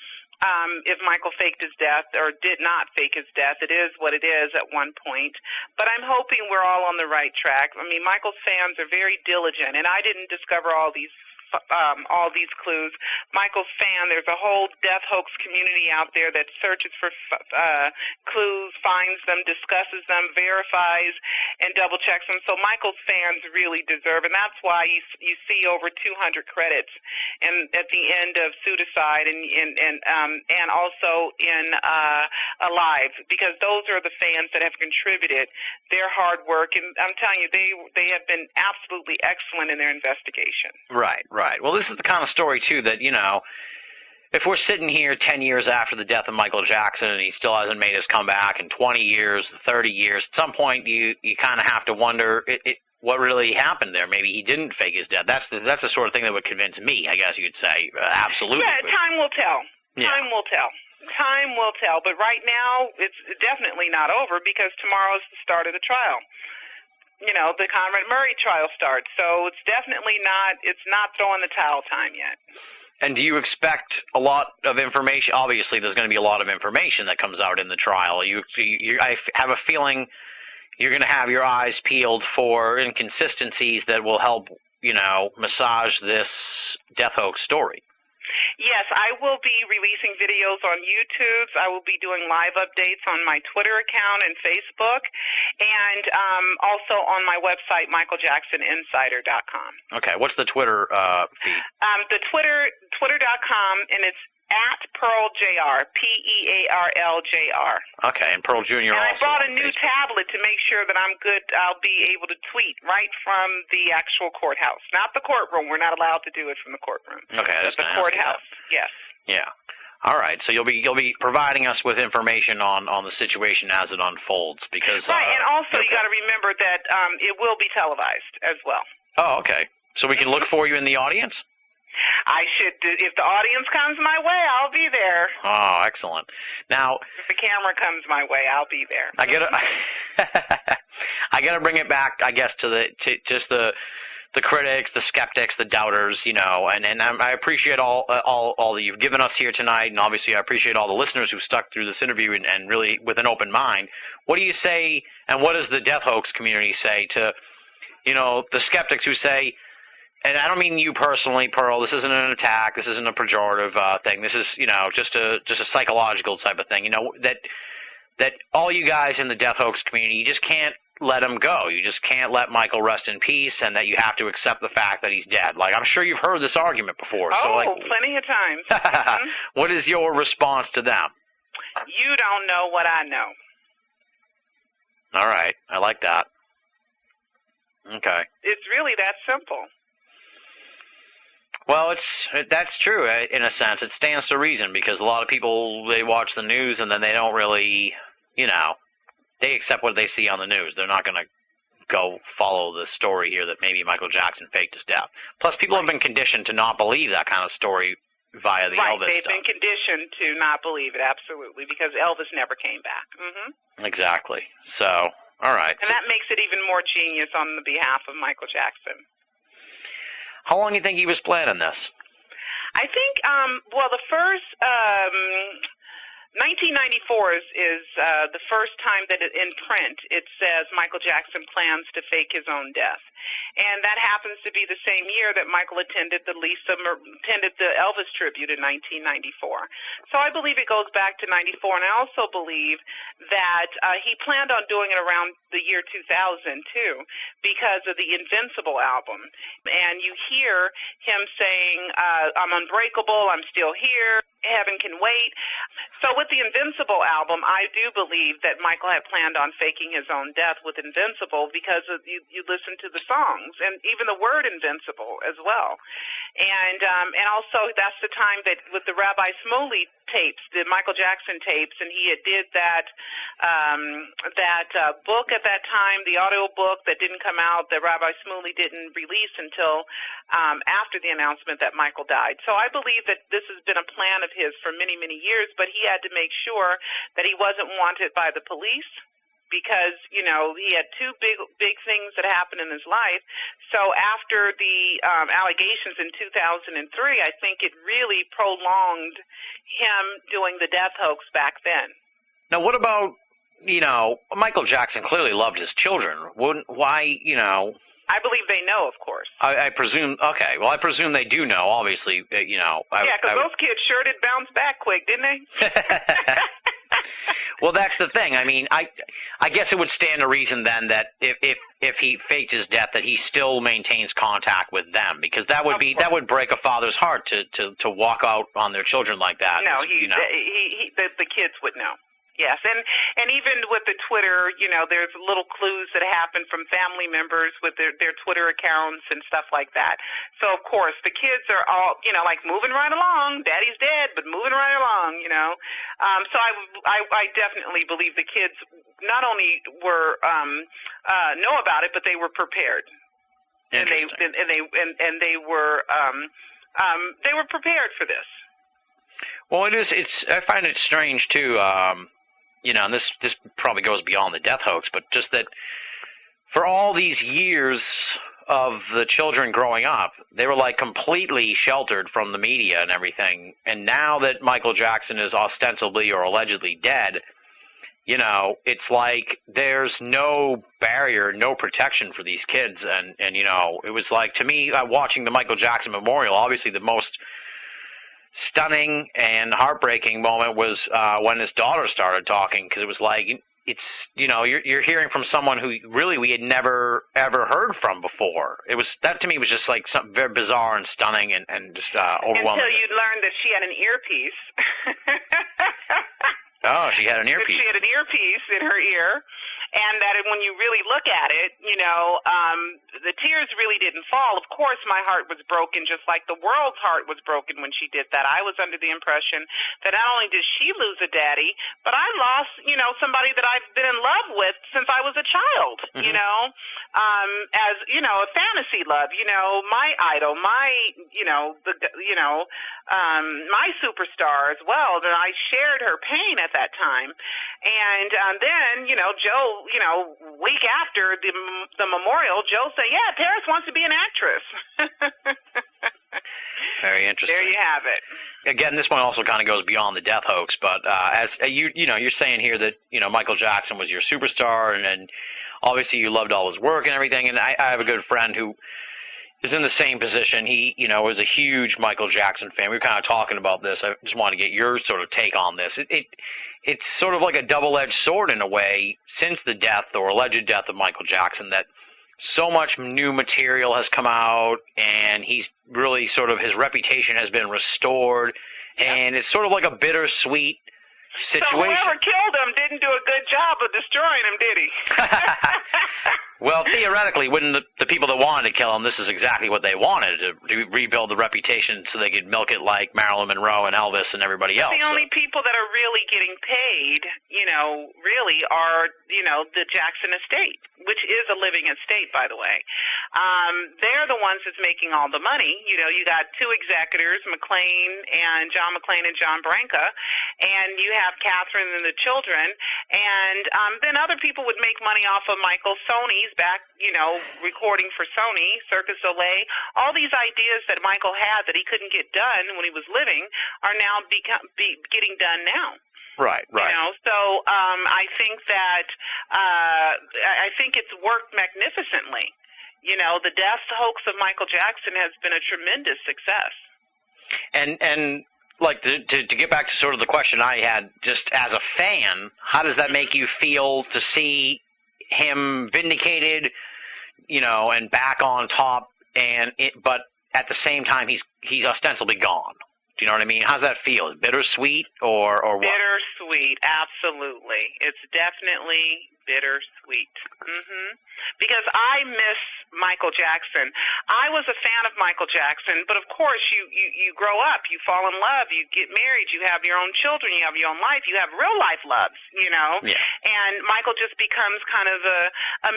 If Michael faked his death or did not fake his death, it is what it is at one point. But I'm hoping we're all on the right track. I mean, Michael's fans are very diligent, and I didn't discover all these clues. Michael's fan, there's a whole death hoax community out there that searches for clues, finds them, discusses them, verifies, and double checks them. So Michael's fans really deserve, and that's why you see over 200 credits and at the end of Suicide and also in Alive, because those are the fans that have contributed their hard work, and I'm telling you, they have been absolutely excellent in their investigation. Right. Well, this is the kind of story, too, that, you know, if we're sitting here 10 years after the death of Michael Jackson and he still hasn't made his comeback in 20 years, 30 years, at some point you kind of have to wonder what really happened there. Maybe he didn't fake his death. That's the sort of thing that would convince me, I guess you could say. Absolutely. Yeah, time will tell. Yeah. Time will tell. Time will tell. But right now, it's definitely not over, because tomorrow is the start of the trial. You know, the Conrad Murray trial starts, so it's definitely not throwing the towel time yet. And do you expect a lot of information? Obviously, there's going to be a lot of information that comes out in the trial. I have a feeling you're going to have your eyes peeled for inconsistencies that will help, you know, massage this death hoax story. Yes, I will be releasing videos on YouTube. I will be doing live updates on my Twitter account and Facebook, and also on my website, michaeljacksoninsider.com. Okay, what's the Twitter feed? The Twitter.com, and it's at Pearl Jr. PEARLJR. Okay, and Pearl Jr. And I also brought a on new Facebook. tablet to make sure that I'm good. I'll be able to tweet right from the actual courthouse, not the courtroom. We're not allowed to do it from the courtroom. Okay, that's the courthouse. Yes. Yeah. All right. So you'll be providing us with information on the situation as it unfolds, because right, and also you got to remember that it will be televised as well. Oh, okay. So we can look for you in the audience? I should. If the audience comes my way, I'll be there. Oh, excellent. Now, if the camera comes my way, I'll be there. I gotta bring it back, I guess, to just the critics, the skeptics, the doubters, you know, and I appreciate all that you've given us here tonight, and obviously I appreciate all the listeners who stuck through this interview and really with an open mind. What do you say, and what does the death hoax community say to, you know, the skeptics who say, and I don't mean you personally, Pearl, this isn't an attack, this isn't a pejorative thing, this is, you know, just a psychological type of thing, you know, that all you guys in the death hoax community, you just can't let him go. You just can't let Michael rest in peace, and that you have to accept the fact that he's dead. Like, I'm sure you've heard this argument before. Oh, so, like, plenty of times. Mm-hmm. What is your response to them? You don't know what I know. All right. I like that. Okay. It's really that simple. Well, that's true in a sense. It stands to reason, because a lot of people, they watch the news and then they don't really, you know, they accept what they see on the news. They're not going to go follow the story here that maybe Michael Jackson faked his death. Plus, people have been conditioned to not believe that kind of story via the Elvis they've stuff. Been conditioned to not believe it, absolutely, because Elvis never came back. Mm-hmm. Exactly. So, all right. And that makes it even more genius on the behalf of Michael Jackson. How long do you think he was planning this? I think, well, the first 1994 is the first time that in print it says Michael Jackson plans to fake his own death, and that happens to be the same year that Michael attended the Elvis tribute in 1994. So I believe it goes back to 94, and I also believe that he planned on doing it around the year 2000 too, because of the Invincible album, and you hear him saying, "I'm unbreakable, I'm still here. Heaven can wait." So with the Invincible album, I do believe that Michael had planned on faking his own death with Invincible because you listen to the songs and even the word invincible as well. And also that's the time that with the Rabbi Smoley tapes, the Michael Jackson tapes, and he did that book at that time, the audio book that didn't come out, that Rabbi Smoley didn't release until after the announcement that Michael died. So I believe that this has been a plan of his for many, many years, but he had to make sure that he wasn't wanted by the police because, he had two big things that happened in his life. So after the allegations in 2003, I think it really prolonged him doing the death hoax back then. Now, what about, Michael Jackson clearly loved his children. Why, I believe they know, of course. I presume, okay, well, I presume they do know, obviously, Yeah, because those kids sure did bounce back quick, didn't they? Well, that's the thing. I mean, I guess it would stand to reason then that if he faked his death, that he still maintains contact with them, because that would break a father's heart to walk out on their children like that. No, the kids would know. Yes, and even with the Twitter, there's little clues that happen from family members with their Twitter accounts and stuff like that. So, of course, the kids are all, like moving right along. Daddy's dead, but moving right along, So I definitely believe the kids not only were know about it, but they were prepared. And they were prepared for this. Well, I find it strange too. And this probably goes beyond the death hoax, but just that for all these years of the children growing up, they were like completely sheltered from the media and everything. And now that Michael Jackson is ostensibly or allegedly dead, it's like there's no barrier, no protection for these kids. And it was like, to me, watching the Michael Jackson Memorial, obviously the most stunning and heartbreaking moment was when his daughter started talking, because it was like, you're hearing from someone who really we had never ever heard from before. That to me was just like something very bizarre and stunning and just overwhelming. Until you learned that she had an earpiece. Oh, she had an earpiece. She had an earpiece in her ear, and that when you really look at it, the tears really didn't fall. Of course, my heart was broken, just like the world's heart was broken when she did that. I was under the impression that not only did she lose a daddy, but I lost, somebody that I've been in love with since I was a child, Mm-hmm. as, a fantasy love, my idol, my, my superstar as well, that I shared her pain at that time. And then, Joe, week after the memorial, Joe said, yeah, Paris wants to be an actress. Very interesting. There you have it. Again, this one also kind of goes beyond the death hoax, but as you're saying here that Michael Jackson was your superstar, and obviously you loved all his work and everything. And I have a good friend who is in the same position. He was a huge Michael Jackson fan. We were kind of talking about this. I just wanted to get your sort of take on this. It's sort of like a double-edged sword in a way since the death or alleged death of Michael Jackson, that so much new material has come out, and he's really sort of, his reputation has been restored, and it's sort of like a bittersweet situation. So whoever killed him didn't do a good job of destroying him, did he? Well, theoretically, wouldn't the people that wanted to kill him, this is exactly what they wanted, to rebuild the reputation so they could milk it like Marilyn Monroe and Elvis and everybody else. The only people that are really getting paid, really are, the Jackson estate, which is a living estate, by the way. They're the ones that's making all the money. You got two executors, McLean and John Branca, and you have Catherine and the children, and then other people would make money off of Michael. Sony's back, recording for Sony, Cirque du Soleil. All these ideas that Michael had that he couldn't get done when he was living are now getting done now. Right. You know, so I think that I think it's worked magnificently. You know, the death hoax of Michael Jackson has been a tremendous success. And like to get back to sort of the question I had, just as a fan, how does that make you feel to see him vindicated, you know, and back on top, but at the same time he's ostensibly gone? Do you know what I mean? How's that feel? Bittersweet or what? Bittersweet, absolutely. It's definitely bittersweet. Because I miss Michael Jackson. I was a fan of Michael Jackson, but of course you grow up, you fall in love, you get married, you have your own children, you have your own life, you have real life loves, you know. Yeah. And Michael just becomes kind of a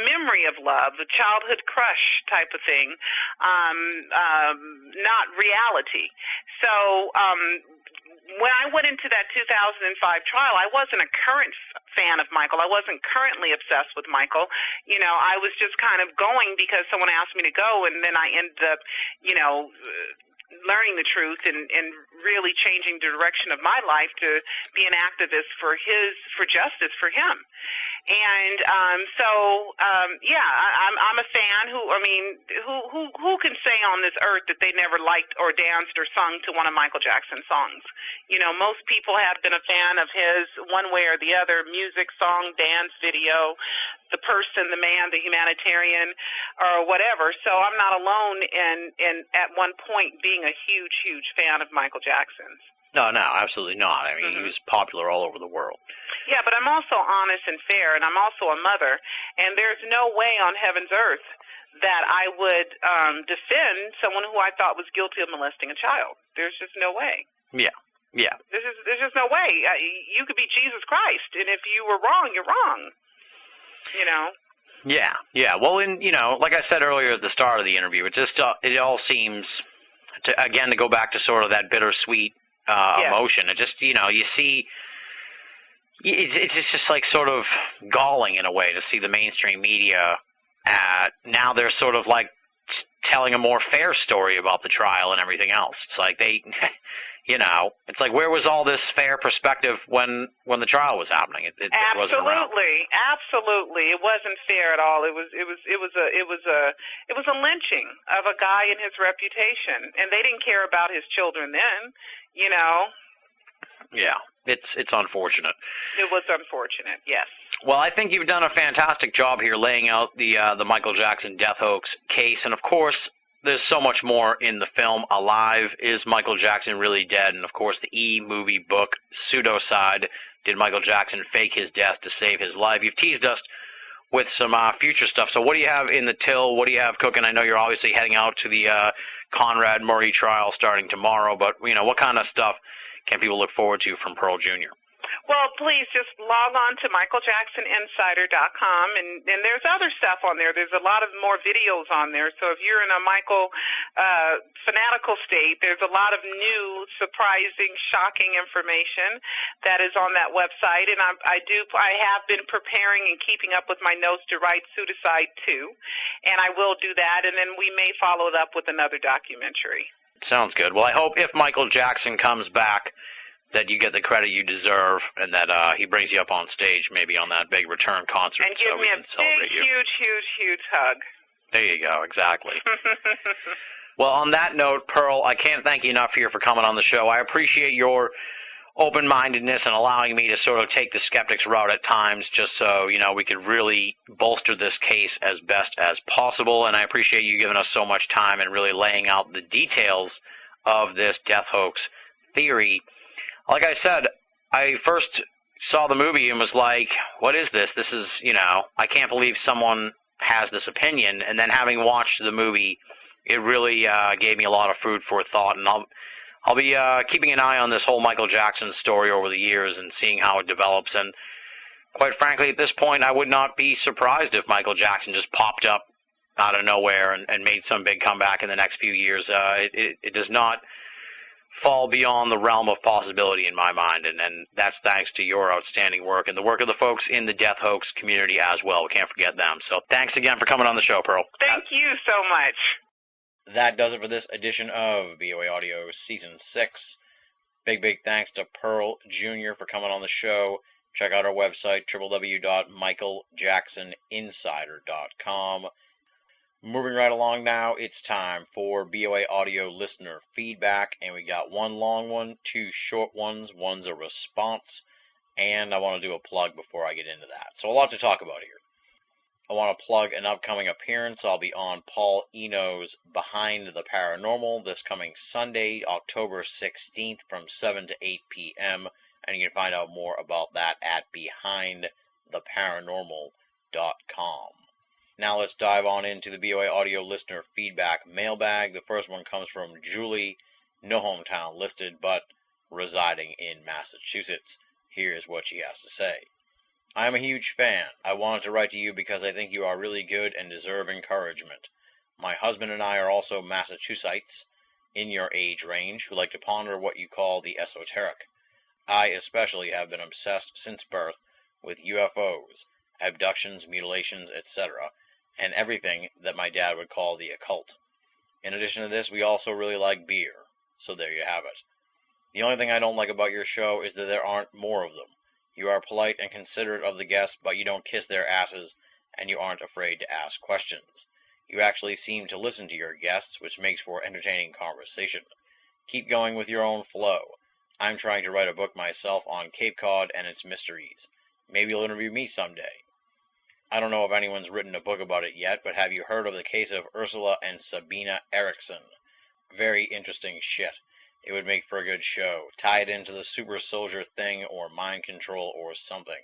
memory of love, a childhood crush type of thing, not reality. So when I went into that 2005 trial, I wasn't a current fan of Michael. I wasn't currently obsessed with Michael. You know, I was just kind of going because someone asked me to go, and then I ended up, you know, learning the truth and really changing the direction of my life to be an activist for justice for him. And yeah, I'm a fan who can say on this earth that they never liked or danced or sung to one of Michael Jackson's songs? You know, most people have been a fan of his one way or the other, music, song, dance, video, the person, the man, the humanitarian, or whatever. So I'm not alone in at one point being a huge, huge fan of Michael Jackson's. No, absolutely not. I mean, he was popular all over the world. Yeah, but I'm also honest and fair, and I'm also a mother, and there's no way on heaven's earth that I would defend someone who I thought was guilty of molesting a child. There's just no way. Yeah. There's just no way. You could be Jesus Christ, and if you were wrong, you're wrong. You know? Yeah. Well, you know, like I said earlier at the start of the interview, it all seems, to go back to sort of that bittersweet emotion. It just, you know, you see, it's just like sort of galling in a way to see the mainstream media now they're sort of like telling a more fair story about the trial and everything else. It's like they, you know, it's like, where was all this fair perspective when the trial was happening? It wasn't around. Absolutely, it wasn't fair at all. It was a lynching of a guy and his reputation, and they didn't care about his children then. You know. Yeah, it's unfortunate. It was unfortunate, yes. Well, I think you've done a fantastic job here laying out the Michael Jackson death hoax case, and of course, there's so much more in the film. Alive, is Michael Jackson really dead? And of course, the E-movie book, Pseudocide, did Michael Jackson fake his death to save his life? You've teased us with some future stuff. So what do you have in the till? What do you have cooking? I know you're obviously heading out to the Conrad Murray trial starting tomorrow, but you know, what kind of stuff can people look forward to from Pearl Jr.? Well, please just log on to MichaelJacksonInsider.com, and there's other stuff on there. There's a lot of more videos on there. So if you're in a Michael fanatical state, there's a lot of new, surprising, shocking information that is on that website. And I have been preparing and keeping up with my notes to write Pseudocide 2, and I will do that. And then we may follow it up with another documentary. Sounds good. Well, I hope if Michael Jackson comes back, that you get the credit you deserve, and that he brings you up on stage, maybe on that big return concert. And give me a big, huge hug. There you go, exactly. Well, on that note, Pearl, I can't thank you enough here for coming on the show. I appreciate your open-mindedness and allowing me to sort of take the skeptic's route at times, just so, you know, we could really bolster this case as best as possible. And I appreciate you giving us so much time and really laying out the details of this death hoax theory. Like I said, I first saw the movie and was like, what is this? This is, you know, I can't believe someone has this opinion. And then having watched the movie, it really gave me a lot of food for thought. And I'll be keeping an eye on this whole Michael Jackson story over the years and seeing how it develops. And quite frankly, at this point, I would not be surprised if Michael Jackson just popped up out of nowhere and made some big comeback in the next few years. It does not fall beyond the realm of possibility in my mind, and that's thanks to your outstanding work and the work of the folks in the death hoax community as well. We can't forget them. So thanks again for coming on the show, Pearl. Thank you so much. That does it for this edition of BOA Audio Season 6. Big thanks to Pearl Jr. for coming on the show. Check out our website, www.michaeljacksoninsider.com. Moving right along now, it's time for BOA Audio listener feedback, and we got one long one, two short ones, one's a response, and I want to do a plug before I get into that. So a lot to talk about here. I want to plug an upcoming appearance. I'll be on Paul Eno's Behind the Paranormal this coming Sunday, October 16th from 7 to 8 p.m., and you can find out more about that at behindtheparanormal.com. Now let's dive on into the BOA Audio listener feedback mailbag. The first one comes from Julie, no hometown listed, but residing in Massachusetts. Here's what she has to say. I am a huge fan. I wanted to write to you because I think you are really good and deserve encouragement. My husband and I are also Massachusetts, in your age range, who like to ponder what you call the esoteric. I especially have been obsessed since birth with UFOs, abductions, mutilations, etc., and everything that my dad would call the occult. In addition to this, we also really like beer, so there you have it. The only thing I don't like about your show is that there aren't more of them. You are polite and considerate of the guests, but you don't kiss their asses, and you aren't afraid to ask questions. You actually seem to listen to your guests, which makes for entertaining conversation. Keep going with your own flow. I'm trying to write a book myself on Cape Cod and its mysteries. Maybe you'll interview me someday. I don't know if anyone's written a book about it yet, but have you heard of the case of Ursula and Sabina Eriksson? Very interesting shit. It would make for a good show. Tie it into the super soldier thing or mind control or something.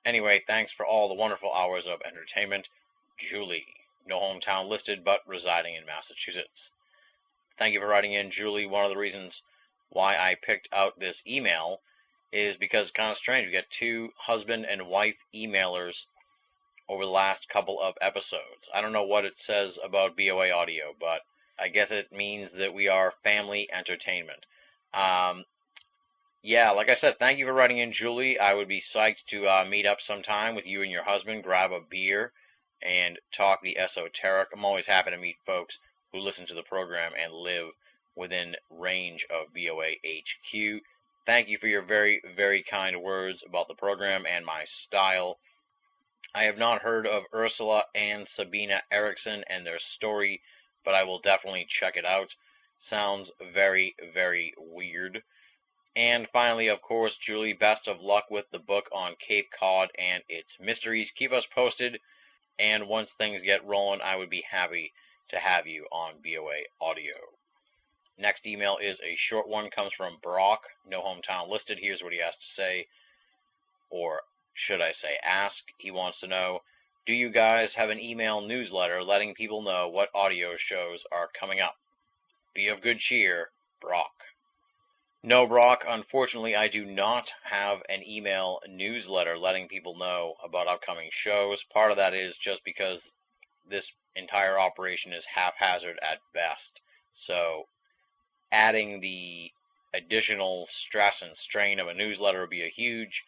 Anyway, thanks for all the wonderful hours of entertainment. Julie. No hometown listed, but residing in Massachusetts. Thank you for writing in, Julie. One of the reasons why I picked out this email is because it's kind of strange. We got two husband and wife emailers over the last couple of episodes. I don't know what it says about BOA Audio, but I guess it means that we are family entertainment. Yeah, like I said, thank you for writing in, Julie. I would be psyched to meet up sometime with you and your husband, grab a beer, and talk the esoteric. I'm always happy to meet folks who listen to the program and live within range of BOA HQ. Thank you for your very, very kind words about the program and my style. I have not heard of Ursula and Sabina Eriksson and their story, but I will definitely check it out. Sounds very, very weird. And finally, of course, Julie, best of luck with the book on Cape Cod and its mysteries. Keep us posted, and once things get rolling, I would be happy to have you on BOA Audio. Next email is a short one, comes from Brock, no hometown listed. Here's what he has to say, or should I say ask. He wants to know, do you guys have an email newsletter letting people know what audio shows are coming up? Be of good cheer, Brock. No, Brock, unfortunately I do not have an email newsletter letting people know about upcoming shows. Part of that is just because this entire operation is haphazard at best. So adding the additional stress and strain of a newsletter would be a huge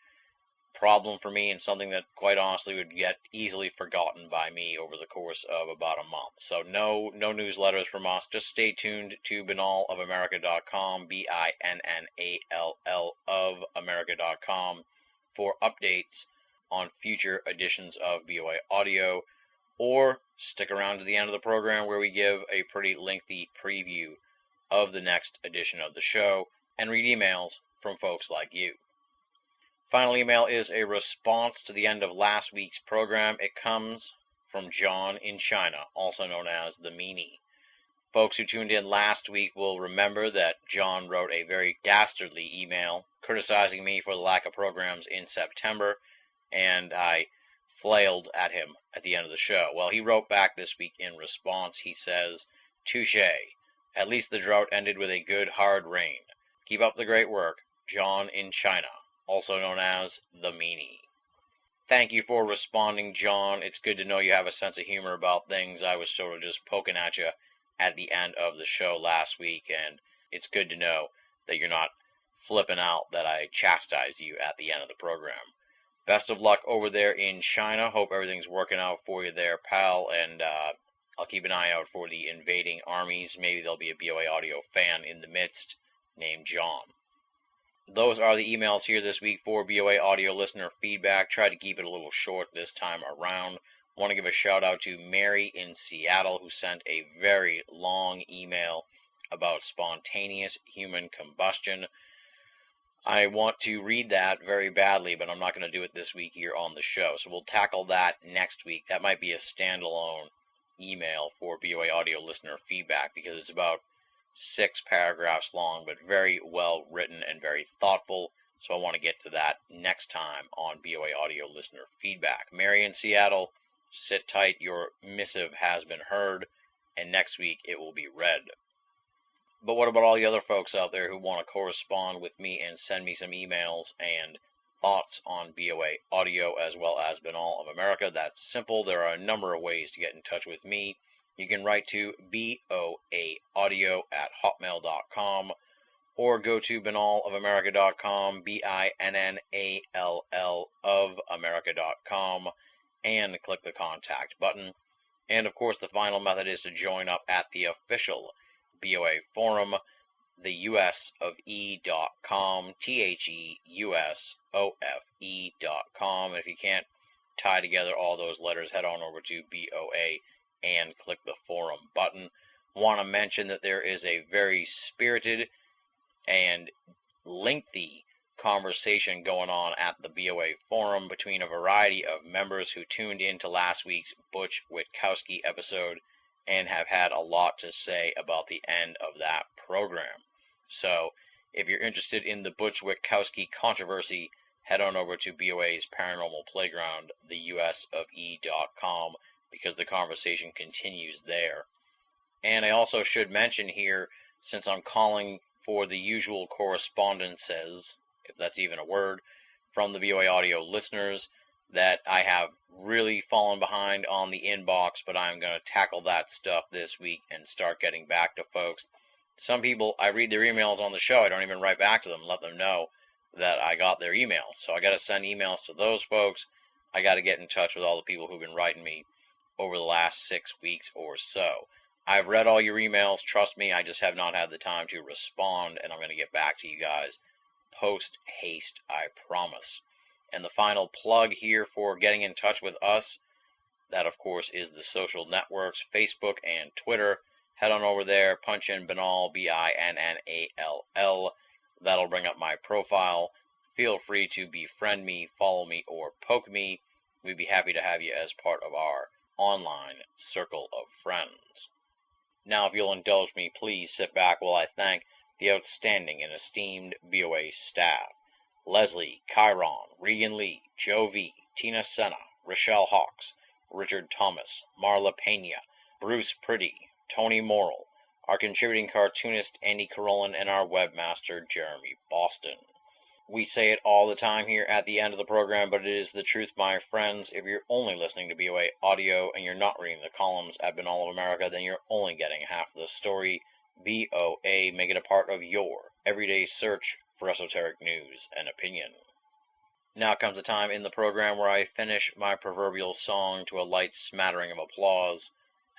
problem for me, and something that quite honestly would get easily forgotten by me over the course of about a month. So no newsletters from us. Just stay tuned to binallofamerica.com, BINNALL of America.com, for updates on future editions of BOA Audio, or stick around to the end of the program where we give a pretty lengthy preview of the next edition of the show and read emails from folks like you. Final email is a response to the end of last week's program. It comes from John in China, also known as the Meanie. Folks who tuned in last week will remember that John wrote a very dastardly email criticizing me for the lack of programs in September, and I flailed at him at the end of the show. Well, he wrote back this week in response. He says, "Touché. At least the drought ended with a good hard rain. Keep up the great work, John in China, also known as the Meanie." Thank you for responding, John. It's good to know you have a sense of humor about things. I was sort of just poking at you at the end of the show last week, and it's good to know that you're not flipping out that I chastised you at the end of the program. Best of luck over there in China. Hope everything's working out for you there, pal, and I'll keep an eye out for the invading armies. Maybe there'll be a BOA Audio fan in the midst named John. those are the emails here this week for BOA audio listener feedback. Tried to keep it a little short this time around. Want to give a shout out to Mary in Seattle, who sent a very long email about spontaneous human combustion. I want to read that very badly, but I'm not going to do it this week here on the show. So we'll tackle that next week. That might be a standalone email for BOA audio listener feedback because it's about 6 paragraphs long, but very well written and very thoughtful. So I want to get to that next time on BOA audio listener feedback. Mary in Seattle, sit tight. Your missive has been heard, and next week it will be read. But what about all the other folks out there who want to correspond with me and send me some emails and thoughts on BOA audio as well as Banal of America? That's simple. There are a number of ways to get in touch with me. You can write to boaaudio@hotmail.com or go to banalofamerica.com, BINNALL of America.com, and click the contact button. And of course, the final method is to join up at the official BOA forum, the usofe.com, THEUSOFE.com. If you can't tie together all those letters, head on over to BOA and click the forum button. Want to mention that there is a very spirited and lengthy conversation going on at the BOA forum between a variety of members who tuned into last week's Butch Witkowski episode and have had a lot to say about the end of that program. So, if you're interested in the Butch Witkowski controversy, head on over to BOA's Paranormal Playground, theusofe.com, because the conversation continues there. And I also should mention here, since I'm calling for the usual correspondences, if that's even a word, from the BOA audio listeners, that I have really fallen behind on the inbox, but I'm going to tackle that stuff this week and start getting back to folks. Some people, I read their emails on the show, I don't even write back to them, let them know that I got their emails. So I got to send emails to those folks. I got to get in touch with all the people who've been writing me over the last 6 weeks or so. I've read all your emails, trust me, I just have not had the time to respond, and I'm going to get back to you guys post haste, I promise. And the final plug here for getting in touch with us, that of course is the social networks, Facebook and Twitter. Head on over there, punch in Banal, BINNALL. That'll bring up my profile. Feel free to befriend me, follow me, or poke me. We'd be happy to have you as part of our online circle of friends. Now, if you'll indulge me, please sit back while I thank the outstanding and esteemed BOA staff. Leslie, Chiron, Regan Lee, Joe V, Tina Senna, Rochelle Hawks, Richard Thomas, Marla Pena, Bruce Pretty, Tony Morrill, our contributing cartoonist Andy Carolyn, and our webmaster Jeremy Boston. We say it all the time here at the end of the program, but it is the truth, my friends. If you're only listening to BOA audio and you're not reading the columns at Banal of America, then you're only getting half the story. BOA, make it a part of your everyday search for esoteric news and opinion. Now comes the time in the program where I finish my proverbial song to a light smattering of applause,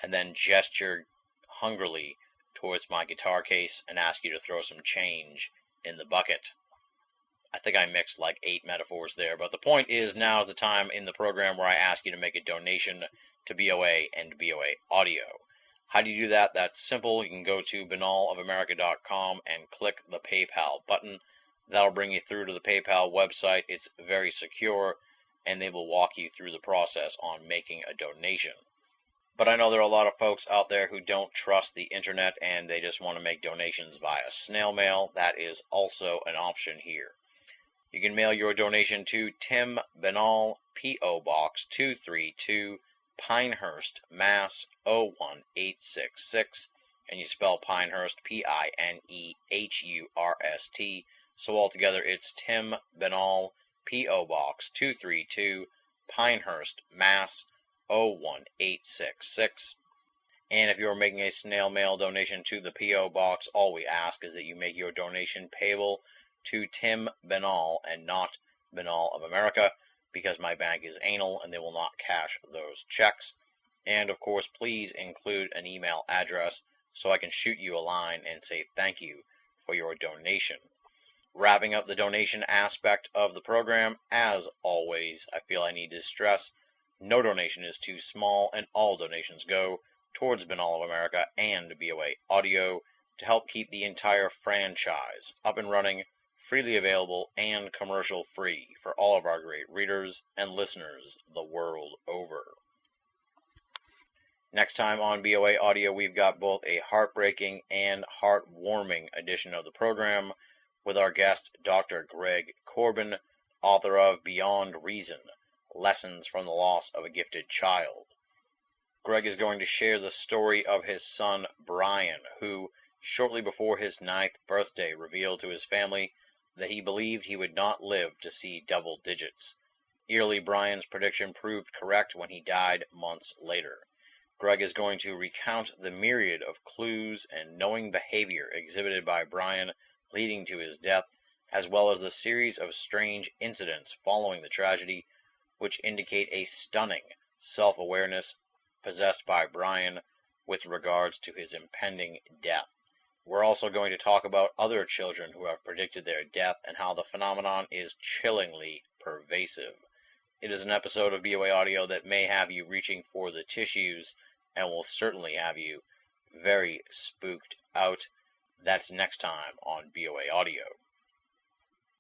and then gesture hungrily towards my guitar case and ask you to throw some change in the bucket. I think I mixed like 8 metaphors there, but the point is now is the time in the program where I ask you to make a donation to BOA and BOA Audio. How do you do that? That's simple. You can go to banalofamerica.com and click the PayPal button. That'll bring you through to the PayPal website. It's very secure, and they will walk you through the process on making a donation. But I know there are a lot of folks out there who don't trust the internet and they just want to make donations via snail mail. That is also an option here. You can mail your donation to Tim Banal, P.O. Box 232, Pinehurst, Mass. 01866, and you spell Pinehurst Pinehurst. So altogether it's Tim Banal, P.O. Box 232, Pinehurst, Mass. 01866. And if you're making a snail mail donation to the P.O. Box, all we ask is that you make your donation payable to Tim Banal and not Banal of America, because my bank is anal and they will not cash those checks. And of course, please include an email address so I can shoot you a line and say thank you for your donation. Wrapping up the donation aspect of the program, as always, I feel I need to stress, no donation is too small, and all donations go towards Banal of America and BOA Audio to help keep the entire franchise up and running, freely available, and commercial-free for all of our great readers and listeners the world over. Next time on BOA Audio, we've got both a heartbreaking and heartwarming edition of the program with our guest, Dr. Greg Corbin, author of Beyond Reason, Lessons from the Loss of a Gifted Child. Greg is going to share the story of his son, Brian, who, shortly before his 9th birthday, revealed to his family that he believed he would not live to see double digits. Eerily, Brian's prediction proved correct when he died months later. Greg is going to recount the myriad of clues and knowing behavior exhibited by Brian leading to his death, as well as the series of strange incidents following the tragedy, which indicate a stunning self-awareness possessed by Brian with regards to his impending death. We're also going to talk about other children who have predicted their death and how the phenomenon is chillingly pervasive. It is an episode of BOA Audio that may have you reaching for the tissues and will certainly have you very spooked out. That's next time on BOA Audio.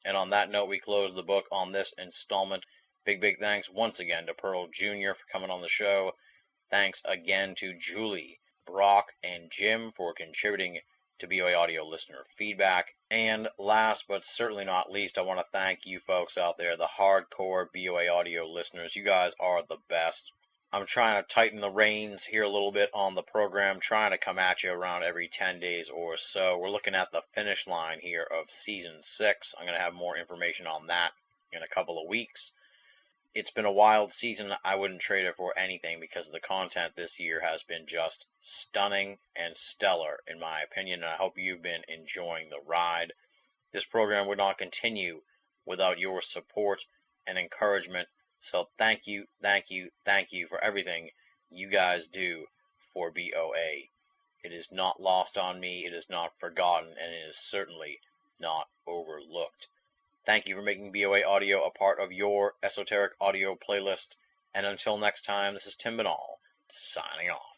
And on that note, we close the book on this installment. Big thanks once again to Pearl Jr. for coming on the show. Thanks again to Julie, Brock, and Jim for contributing to BOA Audio listener feedback. And last but certainly not least, I want to thank you folks out there, the hardcore BOA Audio listeners. You guys are the best. I'm trying to tighten the reins here a little bit on the program, trying to come at you around every 10 days or so. We're looking at the finish line here of Season 6. I'm going to have more information on that in a couple of weeks. It's been a wild season. I wouldn't trade it for anything because the content this year has been just stunning and stellar, in my opinion, and I hope you've been enjoying the ride. This program would not continue without your support and encouragement. So thank you for everything you guys do for BOA. It is not lost on me, it is not forgotten, and it is certainly not overlooked. Thank you for making BOA Audio a part of your esoteric audio playlist. And until next time, this is Tim Banal, signing off.